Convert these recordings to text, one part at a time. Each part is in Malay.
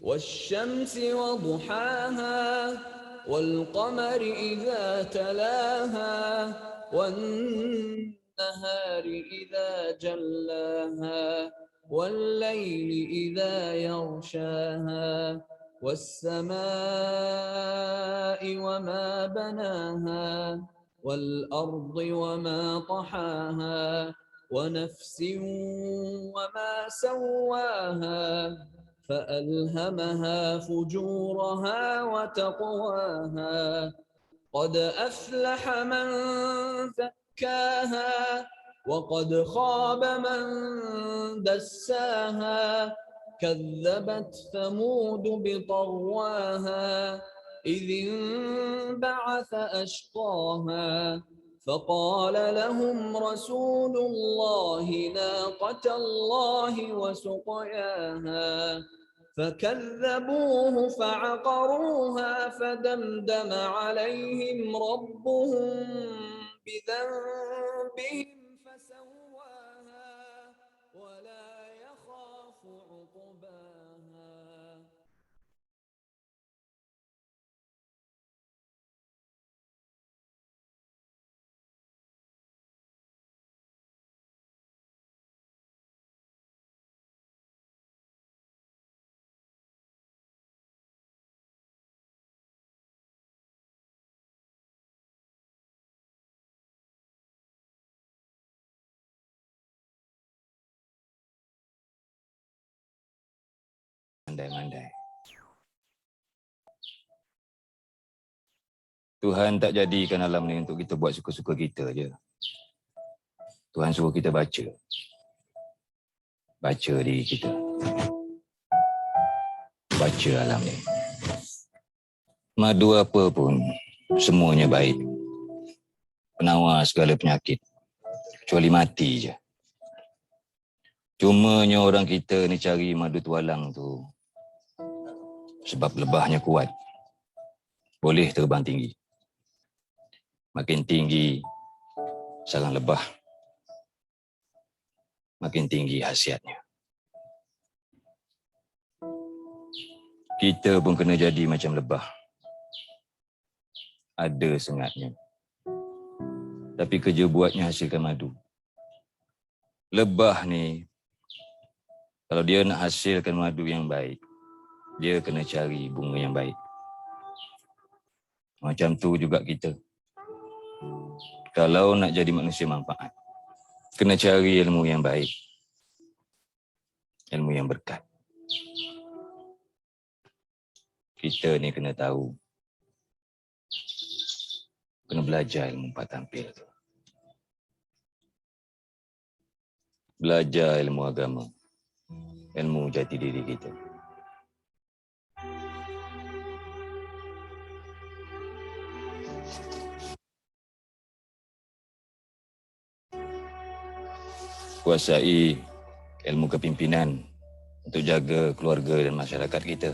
والشمس وضحاها والقمر إذا تلاها والنهار إذا جلاها والليل إذا يغشاها والسماء وما بناها والأرض وما طحاها ونفس وما سواها فألهمها فجورها وتقواها قد أفلح من زكاها وقد خاب من دساها كذبت ثمود بطغواها إذ انبعث أشقاها فقال لهم رسول الله ناقة الله وسقياها فكذبوه فعقروها فدمدم عليهم ربهم بذنبهم فسواها ولا يخاف عقباها. Mandai-mandai. Tuhan tak jadikan alam ni untuk kita buat suka-suka kita je. Tuhan suruh kita baca. Baca diri kita. Baca alam ni. Madu apa pun, semuanya baik. Penawar segala penyakit. Kecuali mati je. Cumanya orang kita ni cari madu tualang tu sebab lebahnya kuat. Boleh terbang tinggi. Makin tinggi sarang lebah, makin tinggi khasiatnya. Kita pun kena jadi macam lebah. Ada sengatnya. Tapi kerja buatnya hasilkan madu. Lebah ni, kalau dia nak hasilkan madu yang baik, dia kena cari bunga yang baik. Macam tu juga kita. Kalau nak jadi manusia manfaat, kena cari ilmu yang baik. Ilmu yang berkat. Kita ni kena tahu. Kena belajar ilmu empat tampil tu. Belajar ilmu agama. Ilmu jati diri kita. Kuasai ilmu kepimpinan untuk jaga keluarga dan masyarakat kita.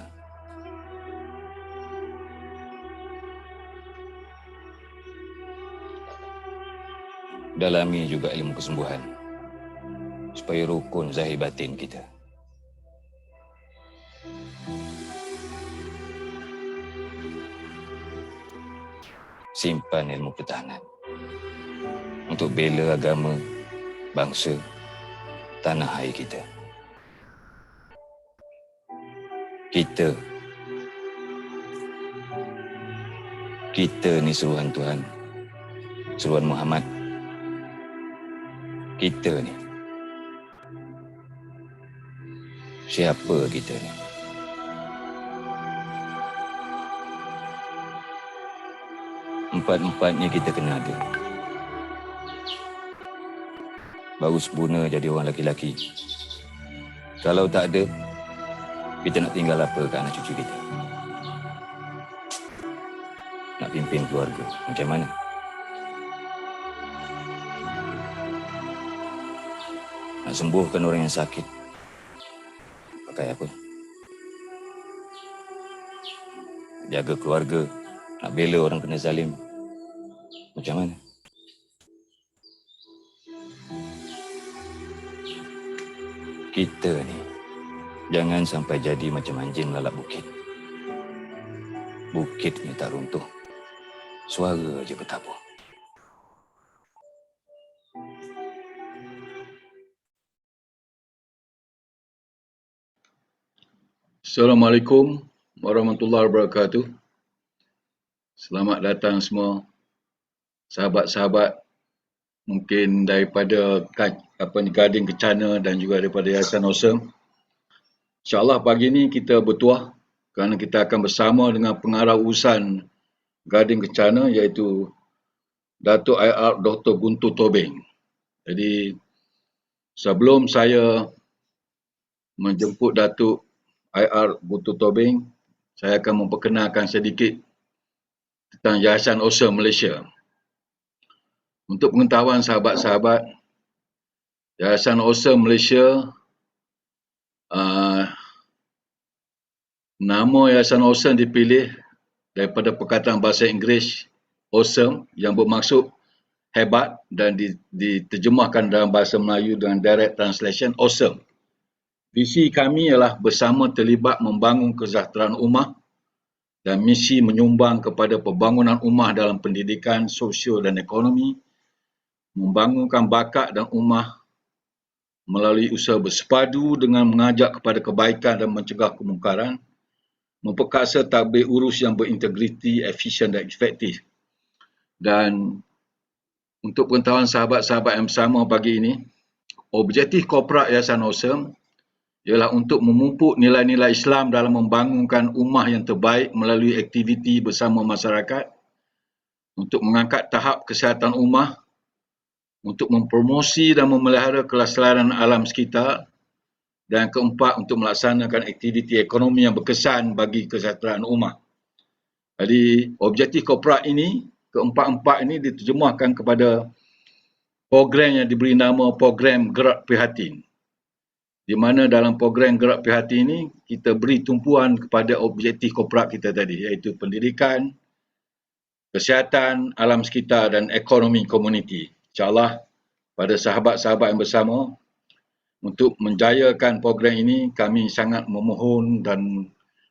Dalami juga ilmu kesembuhan supaya rukun zahir batin kita. Simpan ilmu pertahanan untuk bela agama, bangsa, tanah air kita. Kita ni suruhan Tuhan, suruhan Muhammad. Kita ni, siapa kita ni? Empat-empatnya kita kena ada. Baru sempurna jadi orang lelaki-lelaki. Kalau tak ada, kita nak tinggal apa ke anak cucu kita? Nak pimpin keluarga, macam mana? Nak sembuhkan orang yang sakit, pakai apa? Jaga keluarga, nak bela orang kena zalim, macam mana? Kita ni Jangan sampai jadi macam anjing lalap bukit. Bukit ni tak runtuh. Suara je bertabur. Assalamualaikum warahmatullahi wabarakatuh. Selamat datang semua sahabat-sahabat mungkin daripada Gading Kencana dan juga daripada Yayasan Awesome. InsyaAllah pagi ini kita bertuah kerana kita akan bersama dengan pengarah urusan Gading Kencana iaitu Datuk IR Dr. Guntur Tobing. Jadi sebelum saya menjemput Datuk IR Guntur Tobing, saya akan memperkenalkan sedikit tentang Yayasan Awesome Malaysia. Untuk pengetahuan sahabat-sahabat, Yayasan Awesome Malaysia, nama Yayasan Awesome dipilih daripada perkataan bahasa Inggeris awesome yang bermaksud hebat dan diterjemahkan dalam bahasa Melayu dengan direct translation awesome. Visi kami ialah bersama terlibat membangun kesejahteraan ummah dan misi menyumbang kepada pembangunan ummah dalam pendidikan, sosial dan ekonomi, membangunkan bakat dan ummah melalui usaha bersepadu dengan mengajak kepada kebaikan dan mencegah kemungkaran, memperkasa tadbir urus yang berintegriti, efisien dan efektif. Dan untuk pengetahuan sahabat-sahabat yang bersama pagi ini, objektif korporat Yayasan Awesome ialah untuk memupuk nilai-nilai Islam dalam membangunkan ummah yang terbaik melalui aktiviti bersama masyarakat, untuk mengangkat tahap kesihatan ummah, untuk mempromosi dan memelihara kelestarian alam sekitar, dan keempat untuk melaksanakan aktiviti ekonomi yang berkesan bagi kesejahteraan ummah. Jadi objektif korporat ini, keempat-empat ini diterjemahkan kepada program yang diberi nama Program Gerak Prihatin. Di mana dalam program Gerak Prihatin ini, kita beri tumpuan kepada objektif korporat kita tadi, iaitu pendidikan, kesihatan, alam sekitar dan ekonomi komuniti. InsyaAllah pada sahabat-sahabat yang bersama, untuk menjayakan program ini, kami sangat memohon dan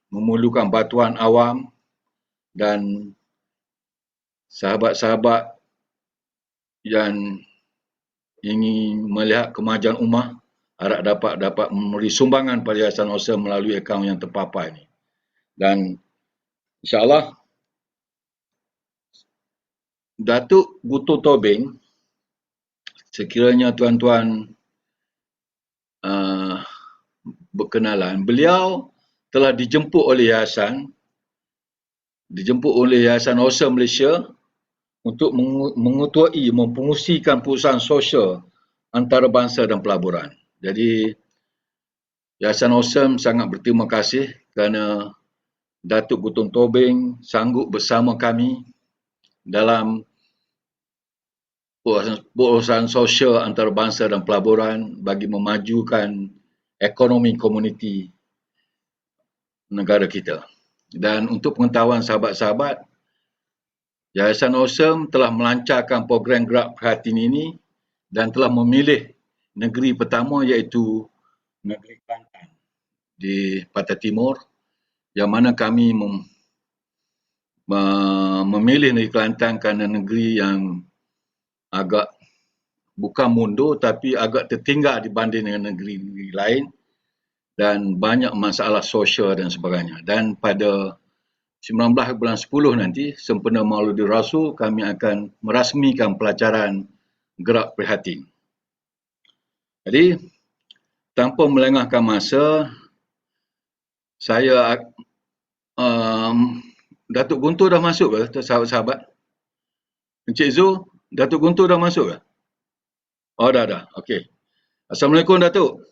memerlukan bantuan awam dan sahabat-sahabat yang ingin melihat kemajuan ummah, harap dapat memberi sumbangan pada Yayasan Awesome melalui akaun yang terpapar ini. Dan insyaAllah Datuk Guntur Tobing, sekiranya tuan-tuan berkenalan, beliau telah dijemput oleh Yayasan Awesome Malaysia untuk mengetuai, mempromosikan perusahaan sosial antarabangsa dan pelaburan. Jadi Yayasan Awesome sangat berterima kasih kerana Datuk Guntur Tobing sanggup bersama kami dalam perusahaan sosial antarabangsa dan pelaburan bagi memajukan ekonomi komuniti negara kita. Dan untuk pengetahuan sahabat-sahabat, Yayasan Awesome telah melancarkan program Gerak Prihatin ini dan telah memilih negeri pertama iaitu negeri Kelantan di Pantai Timur, yang mana kami memilih negeri Kelantan kerana negeri yang agak bukan mundur tapi agak tertinggal dibanding dengan negeri-negeri lain dan banyak masalah sosial dan sebagainya. Dan pada 19 bulan 10 nanti, sempena Maulidul Rasul, kami akan merasmikan pelacaran Gerak Prihatin. Jadi, tanpa melengahkan masa, saya Datuk Guntur dah masuk ke sahabat-sahabat? Encik Zul, Datuk Guntur dah masuk ke? Oh dah. Okey. Assalamualaikum Datuk.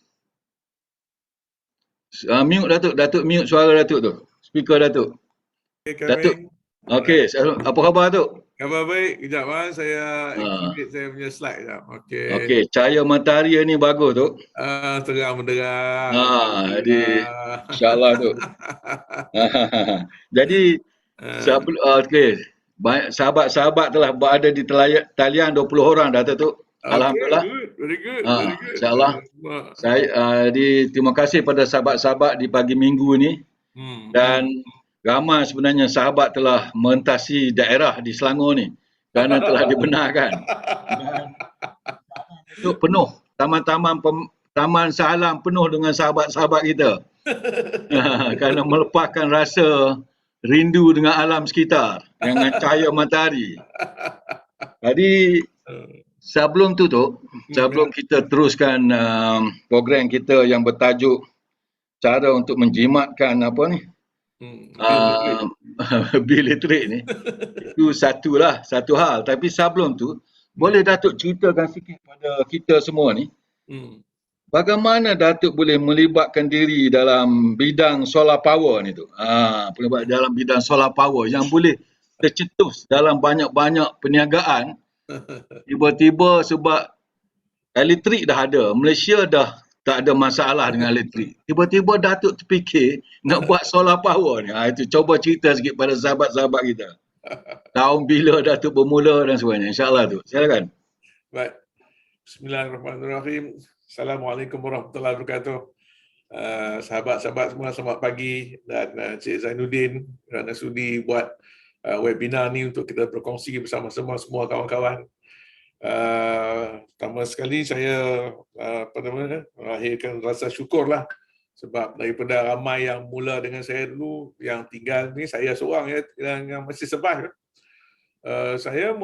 Mute Datuk mute suara Datuk tu. Speaker Datuk. Okay, Datuk. Okey, apa khabar Datuk? Khabar baik. Kejap saya activate saya punya slide sekejap. Okey. Okey, cahaya matahari ni bagus tu. Terang benderang. Jadi insya-Allah tu. Jadi okey, sahabat-sahabat telah berada di talian 20 orang dah tu. Alhamdulillah. Good. Very good. Very good. InsyaAllah. Saya terima kasih pada sahabat-sahabat di pagi minggu ni, dan ramai sebenarnya sahabat telah mentasi daerah di Selangor ni kerana telah dibenarkan. Itu penuh, taman Shah Alam penuh dengan sahabat-sahabat kita. Kerana melepaskan rasa rindu dengan alam sekitar, dengan cahaya matahari. Jadi sebelum kita teruskan program kita yang bertajuk cara untuk menjimatkan bil listrik ni, itu satu hal. Tapi sebelum tu, boleh Datuk ceritakan sikit pada kita semua ni, bagaimana Datuk boleh melibatkan diri dalam bidang solar power ni tu? Dalam bidang solar power yang boleh tercetus dalam banyak-banyak perniagaan. Tiba-tiba sebab elektrik dah ada, Malaysia dah tak ada masalah dengan elektrik. Tiba-tiba Datuk terfikir nak buat solar power ni. Itu cuba cerita sikit pada sahabat-sahabat kita. Tahun bila Datuk bermula dan sebagainya. InsyaAllah tu. Silakan. Baik. Bismillahirrahmanirrahim. Assalamualaikum warahmatullahi wabarakatuh. Sahabat-sahabat semua, selamat pagi, dan Cik Zainuddin kerana sudi buat webinar ni untuk kita berkongsi bersama-sama semua kawan-kawan. Pertama sekali saya melahirkan rasa syukurlah sebab daripada ramai yang mula dengan saya dulu, yang tinggal ni saya seorang yang masih survive. Saya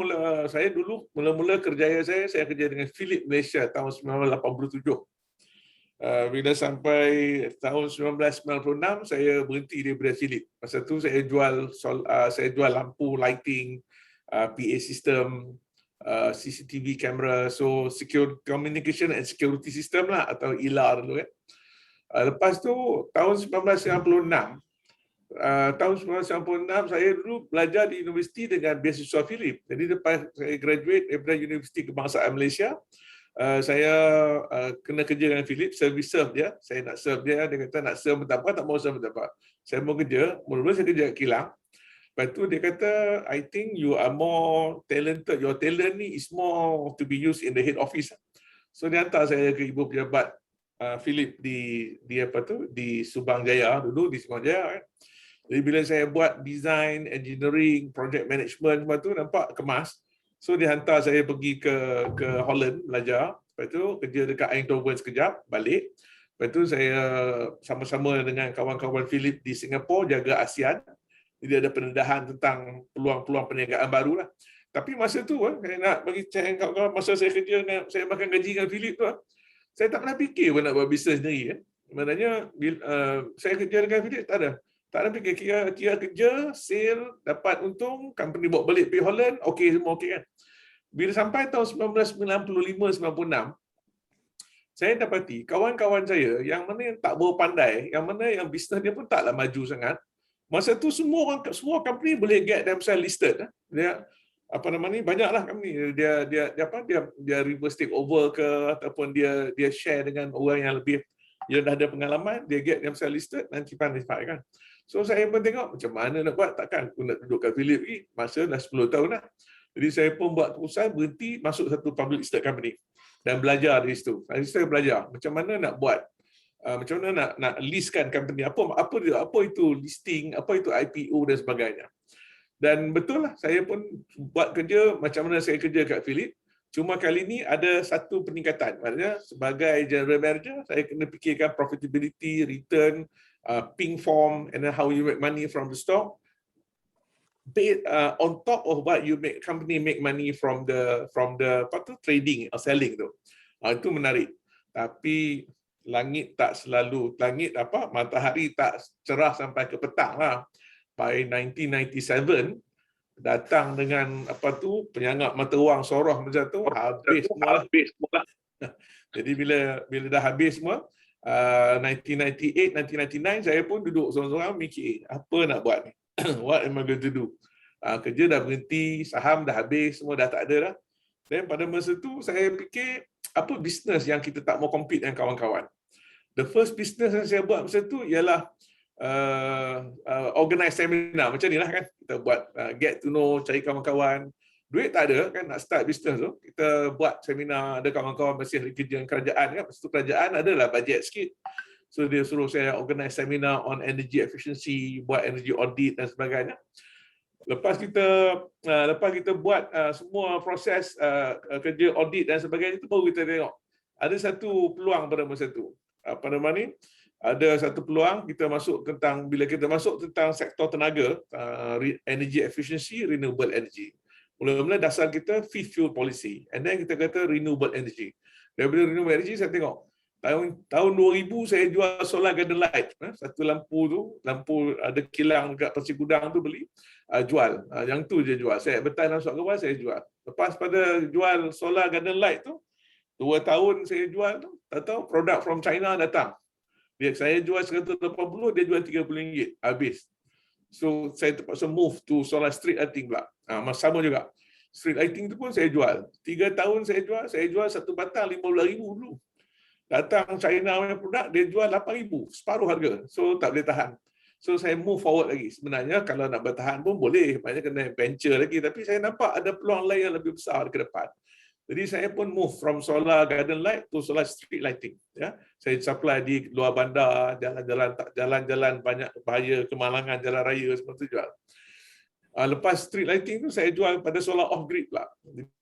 dulu mula-mula kerjaya saya kerja dengan Philips Malaysia tahun 1987. Bila sampai tahun 1996 saya berhenti daripada Philips. Masa tu saya jual lampu lighting, PA system, CCTV camera, so secure communication and security system lah, atau ILAR dulu kan. Lepas tu tahun 1996 saya dulu belajar di universiti dengan beasiswa Philips. Jadi lepas saya graduate daripada Universiti Kebangsaan Malaysia, saya kena kerja dengan Philips, serve dia. Saya nak serve dia kata nak serve tak apa, tak mau serve tak apa. Saya mau kerja, mula-mula saya kerja kat kilang. Lepas tu dia kata, I think you are more talented, your talent ni is more to be used in the head office. So dia hantar saya ke ibu pejabat Philips di Subang Jaya dulu, di Subang Jaya kan. Jadi bila saya buat design, engineering, project management semua tu nampak kemas. So dia hantar saya pergi ke Holland belajar. Lepas tu kerja dekat Eindhoven sekejap, balik. Lepas tu saya sama-sama dengan kawan-kawan Philips di Singapura jaga ASEAN. Jadi ada pendedahan tentang peluang-peluang perniagaan baru lah. Tapi masa tu saya nak bagi kawan-kawan, masa saya kerja dengan, saya makan gaji dengan Philips tu, saya tak pernah fikir pun nak buat bisnes sendiri. Sebenarnya saya kerja dengan Philips tak ada fikir, kira kerja, sale, dapat untung, company bawa balik pergi Holland, okey semua okey kan. Bila sampai tahun 1995-96, saya dapati kawan-kawan saya yang mana yang tak berapa pandai, yang mana yang bisnes dia pun taklah maju sangat. Masa tu semua company boleh get themselves listed. Dia banyaklah company dia reverse take over ke, ataupun dia share dengan orang yang lebih dia dah ada pengalaman, dia get themselves listed, nanti pandai kan. So saya pun tengok macam mana nak buat, takkan aku nak duduk kat Philips lagi, masa dah 10 tahun dah. Jadi saya pun buat keputusan berhenti masuk satu public listed company dan belajar dari situ. Dari situ saya belajar macam mana nak buat, macam mana nak listkan company, apa itu listing, apa itu IPO dan sebagainya. Dan betul lah, saya pun buat kerja macam mana saya kerja kat Philips. Cuma kali ni ada satu peningkatan. Maksudnya sebagai general manager, saya kena fikirkan profitability, return, pink form, and then how you make money from the stock. On top of what company make money from the trading or selling tu. Itu menarik. Tapi matahari tak cerah sampai ke petang lah. By 1997 datang dengan penyangap mata wang soroh macam tu, habis semua. Jadi bila dah habis semua, 1998, 1999 saya pun duduk seorang-seorang mikir apa nak buat ni. What am I going to do? Kerja dah berhenti, saham dah habis, semua dah tak ada dah. Dan pada masa tu saya fikir apa bisnes yang kita tak mau compete dengan kawan-kawan. The first business yang saya buat masa tu ialah organize seminar macam ni lah kan. Kita buat get to know, cari kawan-kawan. duit tak ada kan, nak start bisnes tu, kita buat seminar, ada kawan-kawan masih kerja dengan kerajaan kan, lepas tu kerajaan adalah bajet sikit. So dia suruh saya organize seminar on energy efficiency, buat energy audit dan sebagainya. Lepas kita buat semua proses kerja audit dan sebagainya, itu baru kita tengok ada satu peluang pada masa itu. Apa nama ni? Ada satu peluang kita masuk tentang, bila kita masuk tentang sektor tenaga, energy efficiency, renewable energy. Mula-mula dasar kita fifth fuel policy, and then kita kata renewable energy. Daripada renewable energy saya tengok tahun 2000 saya jual solar garden light, satu lampu ada kilang dekat Pasir Gudang tu beli, jual, yang tu je jual. Saya advertise dalam surat khabar, saya jual. Lepas pada jual solar garden light tu 2 tahun saya jual tu, tak tahu produk from China datang. Saya jual 180, dia jual RM30, habis. So saya terpaksa move to solar street lighting pula. Sama juga. Street lighting tu pun saya jual. 3 tahun saya jual satu batang RM15,000 dulu. Datang China punya produk, dia jual RM8,000, separuh harga. So tak boleh tahan. So saya move forward lagi. Sebenarnya kalau nak bertahan pun boleh, banyak kena venture lagi, tapi saya nampak ada peluang lain yang lebih besar ke depan. Jadi saya pun move from solar garden light to solar street lighting. Ya, saya supply di luar bandar, jalan-jalan banyak bahaya, kemalangan jalan raya semua tu jual. Lepas street lighting tu saya jual pada solar off grid pula.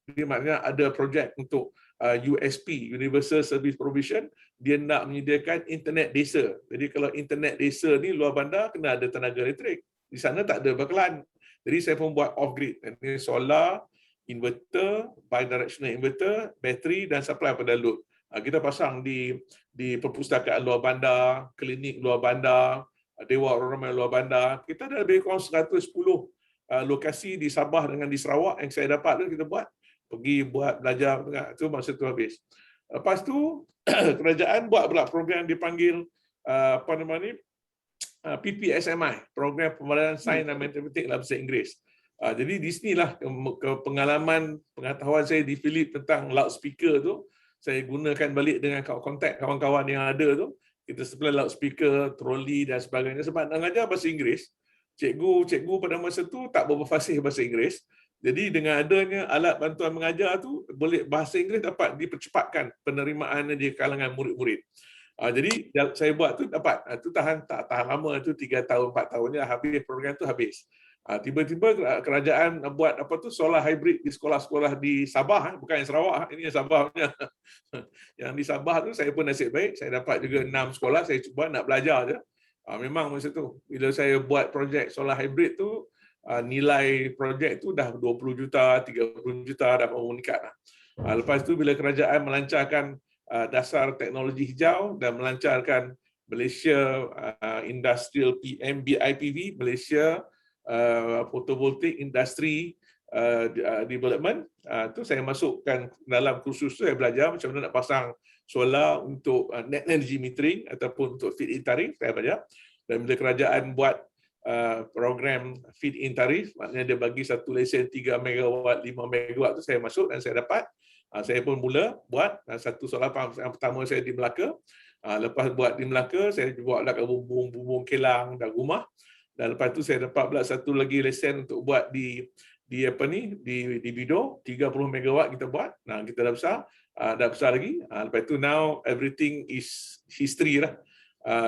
Jadi maknanya ada projek untuk USP, Universal Service Provision, dia nak menyediakan internet desa. Jadi kalau internet desa ni luar bandar kena ada tenaga elektrik. Di sana tak ada bakalan. Jadi saya pun buat off grid. Ini solar, inverter, bidirectional inverter, bateri dan supply pada load. Kita pasang di perpustakaan luar bandar, klinik luar bandar, Dewan Orang Ramai luar bandar. Kita ada lebih kurang 110 lokasi di Sabah dengan di Sarawak yang saya dapat tu kita buat. Pergi buat belajar, tu masa tu habis. Lepas tu kerajaan buat pula program dipanggil PPSMI, Program Pembelajaran Sains dan Matematik dalam bahasa Inggeris. Jadi di sinilah pengetahuan saya di Philip tentang loudspeaker tu, saya gunakan balik dengan kontak kawan-kawan yang ada tu. Kita supply loudspeaker, troli dan sebagainya. Sebab nak mengajar bahasa Inggeris, cikgu pada masa tu tak berapa fasih bahasa Inggeris. Jadi dengan adanya alat bantuan mengajar tu, boleh bahasa Inggeris dapat dipercepatkan penerimaan di kalangan murid-murid. Jadi saya buat tu dapat, tu tak tahan lama, tu 3 tahun 4 tahunnya habis program tu habis. Tiba-tiba kerajaan buat solar hybrid di sekolah-sekolah di Sabah, bukan yang Sarawak, ini yang Sabah punya. Yang di Sabah tu saya pun nasib baik, saya dapat juga 6 sekolah, saya cuba nak belajar je. Memang masa tu bila saya buat projek solar hybrid tu, nilai projek tu dah 20 juta, 30 juta dah meningkat. Lepas tu bila kerajaan melancarkan dasar teknologi hijau dan melancarkan Malaysia Industrial BIPV, Malaysia Photovoltaic Industry Development, tu saya masukkan dalam kursus tu, saya belajar macam mana nak pasang solar untuk net energy metering ataupun untuk feed-in tarif, saya belajar. Dan bila kerajaan buat program feed-in tarif, maknanya dia bagi satu lesen 3 megawatt, 5 megawatt tu saya masuk dan saya dapat. Saya pun mula buat satu solar farm yang pertama saya di Melaka. Lepas buat di Melaka, saya buat dekat bumbung kilang dan rumah. Dan lepas tu saya dapat pula satu lagi lesen untuk buat di Bido, 30 megawatt kita buat. Kita dah besar lagi. Lepas tu now everything is history lah.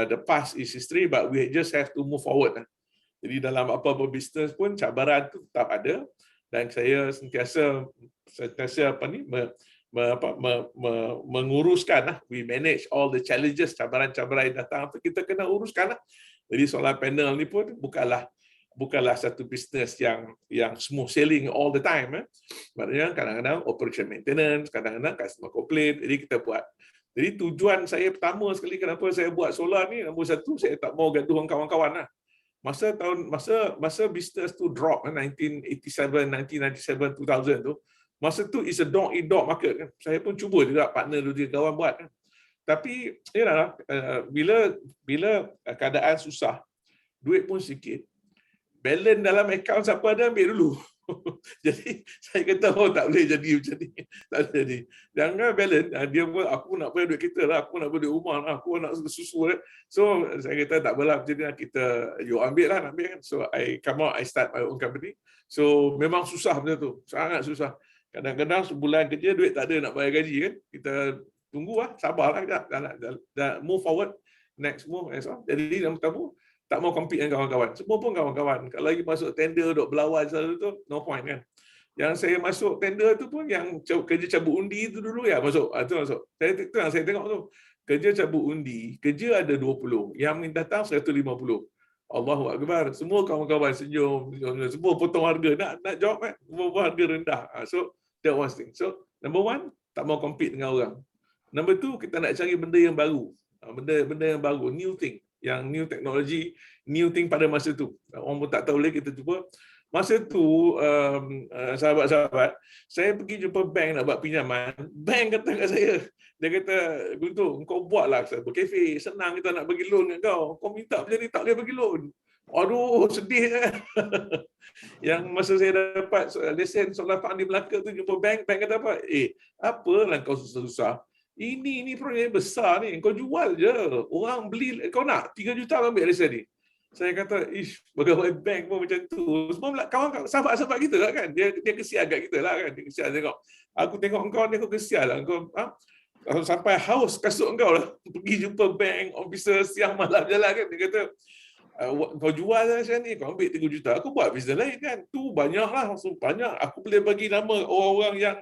The past is history, but we just have to move forward. Jadi dalam apa-apa bisnes pun cabaran tu tetap ada, dan saya sentiasa menguruskan lah. We manage all the challenges, cabaran-cabaran yang datang tu kita kena uruskan lah. Jadi solar panel ni pun bukanlah satu bisnes yang smooth sailing all the time. Maknanya kadang-kadang operation maintenance, kadang-kadang customer complaint, jadi kita buat. Jadi tujuan saya pertama sekali kenapa saya buat solar ni, nombor satu, saya tak mau gaduh dengan kawan-kawan lah. Masa bisnes tu drop 1987, 2000 tu, masa tu is a dog eat dog market kan. Saya pun cuba juga partner 2-3 kawan buat kan. Tapi bila keadaan susah, duit pun sikit, balance dalam akaun siapa ada ambil dulu. Jadi saya kata tak boleh jadi macam ni. Tak boleh jadi. Jangan balance. Dia pun aku nak bayar duit kita lah, aku nak bayar duit rumah lah, aku nak susu lah. So saya kata tak apalah macam ni lah, kita you ambil lah, nak ambil kan. So I come out, I start my own company. So memang susah benda tu. Sangat susah. Kadang-kadang sebulan kerja duit tak ada nak bayar gaji kan. Kita tunggu lah, sabarlah kejap. Dah move forward. Next move. Jadi yang pertama, tak mau compete dengan kawan-kawan. Semua pun kawan-kawan. Kalau lagi masuk tender, duk berlawan selalu tu, no point kan. Yang saya masuk tender tu pun, yang kerja cabut undi tu dulu ya masuk. Itu masuk. Itu yang saya tengok tu. Kerja cabut undi, kerja ada 20. Yang minta datang 150. Allahu Akbar. Semua kawan-kawan senyum. Semua potong harga. Nak jawab kan. Semua harga rendah. So, that one thing. So, number one, tak mau compete dengan orang. Number two, kita nak cari benda yang baru. Benda yang baru. New thing. Yang new technology, new thing pada masa tu. Orang pun tak tahu lagi, kita cuba. Masa tu, sahabat-sahabat, saya pergi jumpa bank nak buat pinjaman. Bank kata kat saya, dia kata, Guntur, kau buatlah berkafe, senang kita nak bagi loan kat kau. Kau minta macam ni, tak boleh bagi loan. Aduh, sedih kan. Yang masa saya dapat lesen solar farm di Melaka tu, jumpa bank kata apa? Apalah kau susah-susah. Ini projek besar ni, kau jual je. Orang beli, kau nak 3 juta ambil lesen ni. Saya kata, pegawai bank pun macam tu. Semua kawan sahabat-sahabat kita lah kan. Dia kesian kat kita lah kan. Dia kesian tengok. Aku tengok kau ni, aku kesian lah. Kau sampai haus kasut kau lah. Pergi jumpa bank, officer siang malam jalan kan. Dia kata, kau jual lah macam ni, kau ambil 3 juta. Aku buat bisnes lain kan. Tu banyak lah. Banyak. Aku boleh bagi nama orang yang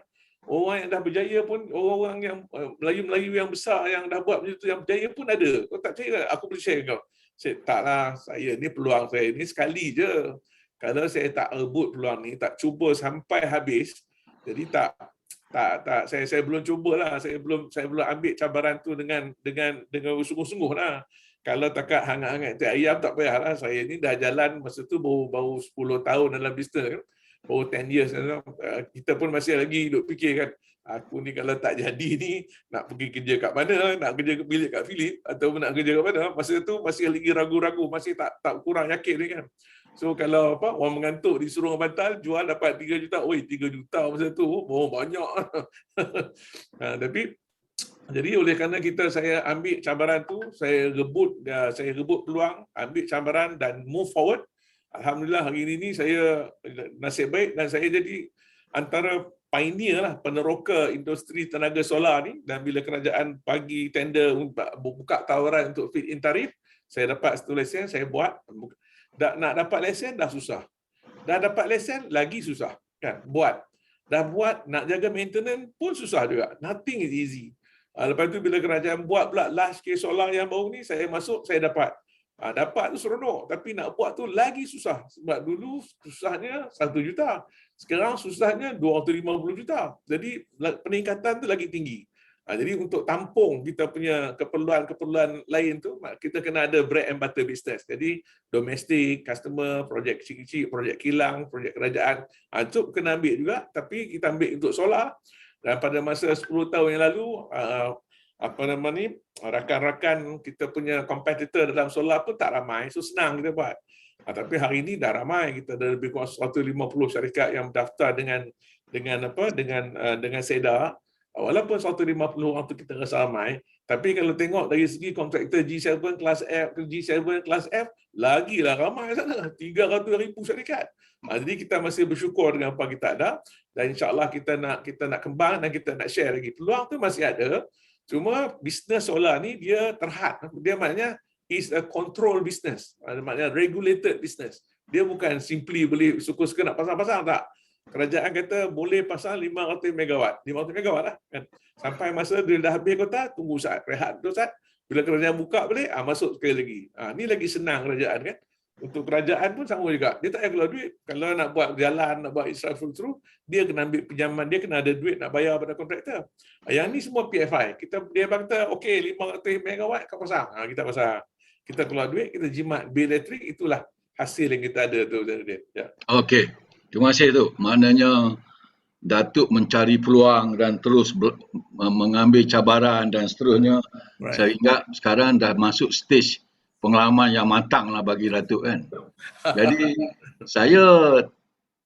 dah berjaya pun, orang-orang yang Melayu-Melayu yang besar yang dah buat macam tu, yang berjaya pun ada. Kau tak percaya, aku boleh share kau. Saya taklah, saya ni peluang saya ni sekali je. Kalau saya tak rebut peluang ni, tak cuba sampai habis, jadi saya belum cubalah, saya belum ambil cabaran tu dengan sungguh-sungguh lah. Kalau takat hangat-hangat ayam tak payahlah. Saya ni dah jalan masa tu baru 10 tahun dalam bisnes kan. Oh 10 years, kita pun masih lagi duk fikir kan, aku ni kalau tak jadi ni, nak pergi kerja kat mana, nak kerja bilik kat Philip, atau nak kerja kat mana, masa tu masih lagi ragu-ragu, masih tak kurang yakin ni kan. So kalau orang mengantuk disuruh orang bantal, jual dapat 3 juta, 3 juta masa tu, banyak. Tapi, jadi oleh kerana saya ambil cabaran tu, saya rebut peluang, ambil cabaran dan move forward. Alhamdulillah hari ini saya nasib baik dan saya jadi antara pioneer lah, peneroka industri tenaga solar ni. Dan bila kerajaan bagi tender, buka tawaran untuk fit in tarif, saya dapat satu lesen, saya buat. Nak dapat lesen dah susah. Dah dapat lesen lagi susah kan, buat. Dah buat, nak jaga maintenance pun susah juga. Nothing is easy. Lepas tu bila kerajaan buat pula large scale solar yang baru ni, saya masuk, saya dapat. Dapat tu seronok, tapi nak buat tu lagi susah. Sebab dulu susahnya 1 juta. Sekarang susahnya 250 juta. Jadi peningkatan tu lagi tinggi. Jadi untuk tampung kita punya keperluan lain tu, kita kena ada bread and butter business. Jadi domestic, customer, projek kecil-kecil, projek kilang, projek kerajaan. Itu kena ambil juga, tapi kita ambil untuk solar. Dan pada masa 10 tahun yang lalu, rakan-rakan kita punya kompetitor dalam solar pun tak ramai, so senang kita buat. Tapi hari ini dah ramai, kita ada lebih kurang 150 syarikat yang berdaftar dengan SEDA. Walaupun 150 orang tu kita rasa ramai, tapi kalau tengok dari segi kontraktor G7 kelas F ke G7 kelas F, lagilah ramai sana, 300,000 syarikat. Jadi kita masih bersyukur dengan apa kita ada, dan insya-Allah kita nak kembang dan kita nak share lagi. Peluang tu masih ada. Cuma bisnes solar ni dia terhad. Dia maknanya is a control business. Maknanya regulated business. Dia bukan simply boleh suka-suka nak pasang-pasang, tak. Kerajaan kata boleh pasang 500 megawatt. 500 megawatt lah. Kan? Sampai masa dia dah habis kota, tunggu saat, rehat tu saat. Bila kerajaan buka balik, masuk sekali lagi. Ni lagi senang kerajaan kan. Untuk kerajaan pun sama juga. Dia tak payah keluar duit. Kalau nak buat jalan, nak buat infrastruktur, dia kena ambil pinjaman, dia kena ada duit nak bayar pada kontraktor. Yang ni semua PFI. Dia kata, okey 500 megawatt kau pasang. Kita pasang. Kita keluar duit, kita jimat bil elektrik, itulah hasil yang kita ada tu. Ya. Okey. Terima kasih tu. Maknanya Datuk mencari peluang dan terus mengambil cabaran dan seterusnya. Right. Saya ingat sekarang dah masuk stage pengalaman yang matang lah bagi Datuk kan. Jadi saya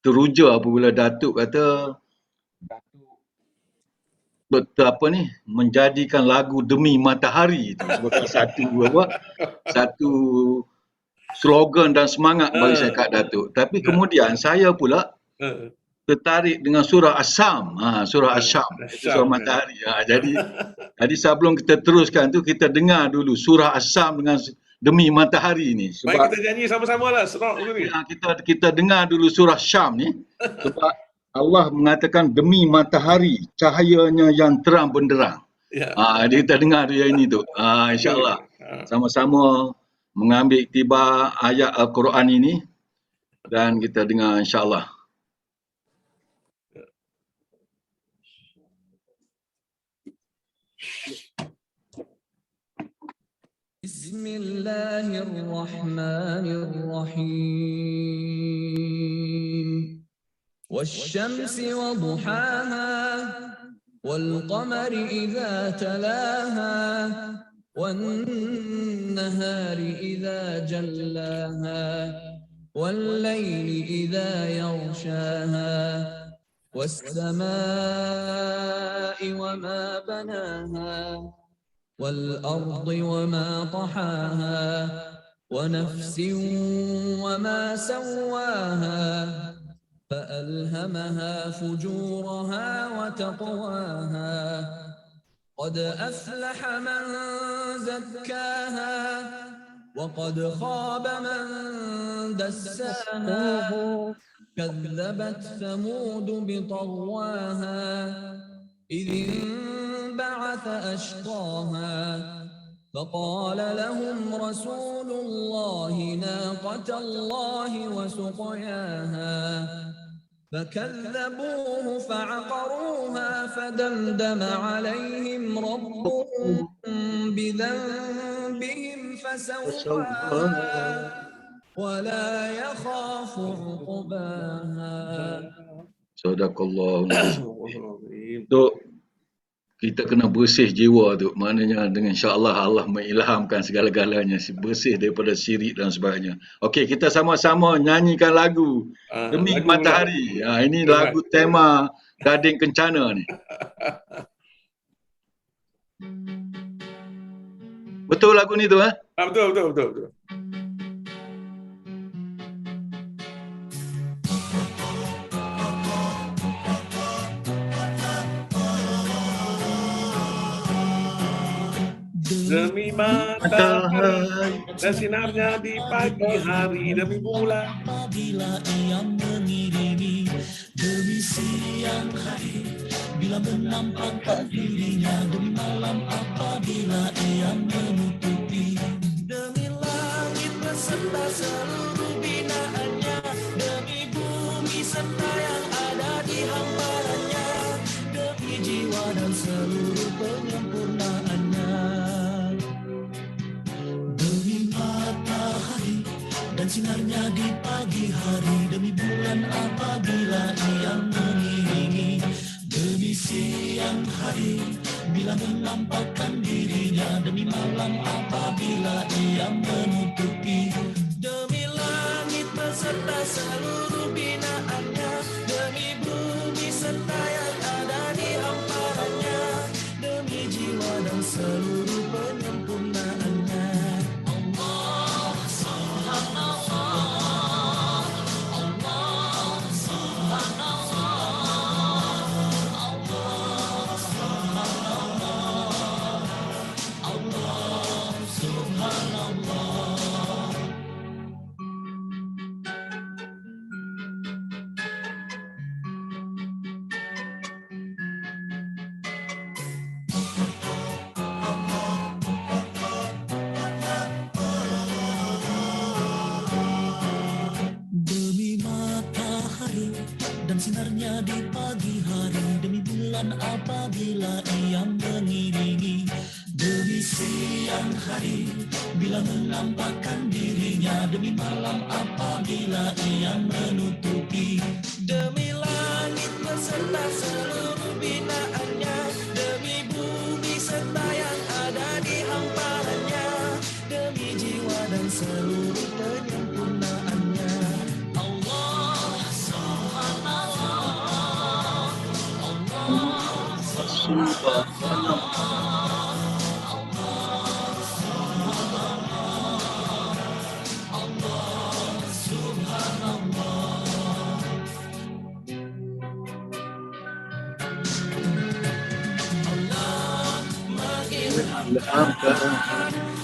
teruja apabila Datuk kata menjadikan lagu Demi Matahari itu sebagai satu slogan dan semangat bagi saya kat Datuk. Tapi kemudian saya pula tertarik dengan surah As-Sam. Surah As-Sam, itu surah matahari. Jadi sebelum kita teruskan tu kita dengar dulu surah As-Sam dengan Demi Matahari ni. Sebab, baik, kita nyanyi sama-sama lah. Kita dengar dulu surah Syam ni. Sebab Allah mengatakan demi matahari, cahayanya yang terang benderang. Ya. Kita dengar tu yang ini tu. InsyaAllah. Sama-sama mengambil iktibar ayat Al-Quran ini. Dan kita dengar insyaAllah. Bismillahirrahmanirrahim. والشمس وضحاها والقمر إذا تلاها والنهار إذا جلاها والليل إذا يغشاها والسماء وما بناها والأرض وما طحاها ونفس وما سواها فألهمها فجورها وتقواها قد أفلح من زكاها وقد خاب من دساها كذبت ثمود بطغواها إذ انبعث أشقاها فقال لهم رسول الله ناقة الله وسقياها فكذبوه فعقروها فدمدم عليهم ربهم بذنبهم فسواها ولا يخاف عقباها. Sadaqallahu alazim. Kita kena bersih jiwa tu. Maknanya dengan insya-Allah Allah mengilhamkan segala-galanya, bersih daripada syirik dan sebagainya. Okey, kita sama-sama nyanyikan lagu Demi Matahari. Ini lagu tema Gading Kencana ni. Betul lagu ni tu Betul. Demi matahari dan sinarnya di pagi hari, demi bulan apabila ia mengiringi, demi siang hari bila menampakkan dirinya, demi malam apabila ia menutupi, demi langit beserta seluruh binaannya, demi bumi serta yang ada di hamparannya, demi jiwa dan seluruh penyempurnaannya. Dan sinarnya di pagi hari, demi bulan apabila ia mengiringi, demi siang hari bila menampakkan dirinya, demi malam apabila ia menutupi, demi langit beserta seluruh binaannya, demi bumi serta yang ada di hamparannya, demi jiwa dan seluruh penyempurnaannya. Sinarnya di pagi hari, demi bulan apabila ia mengiringi, demi siang hari bila menampakkan dirinya, demi malam apabila ia menutupi, demi langit beserta seluruh binaannya, demi bumi serta yang ada di hamparannya, demi jiwa seluruh penyempurnaannya. Allah Subhanallah, Allah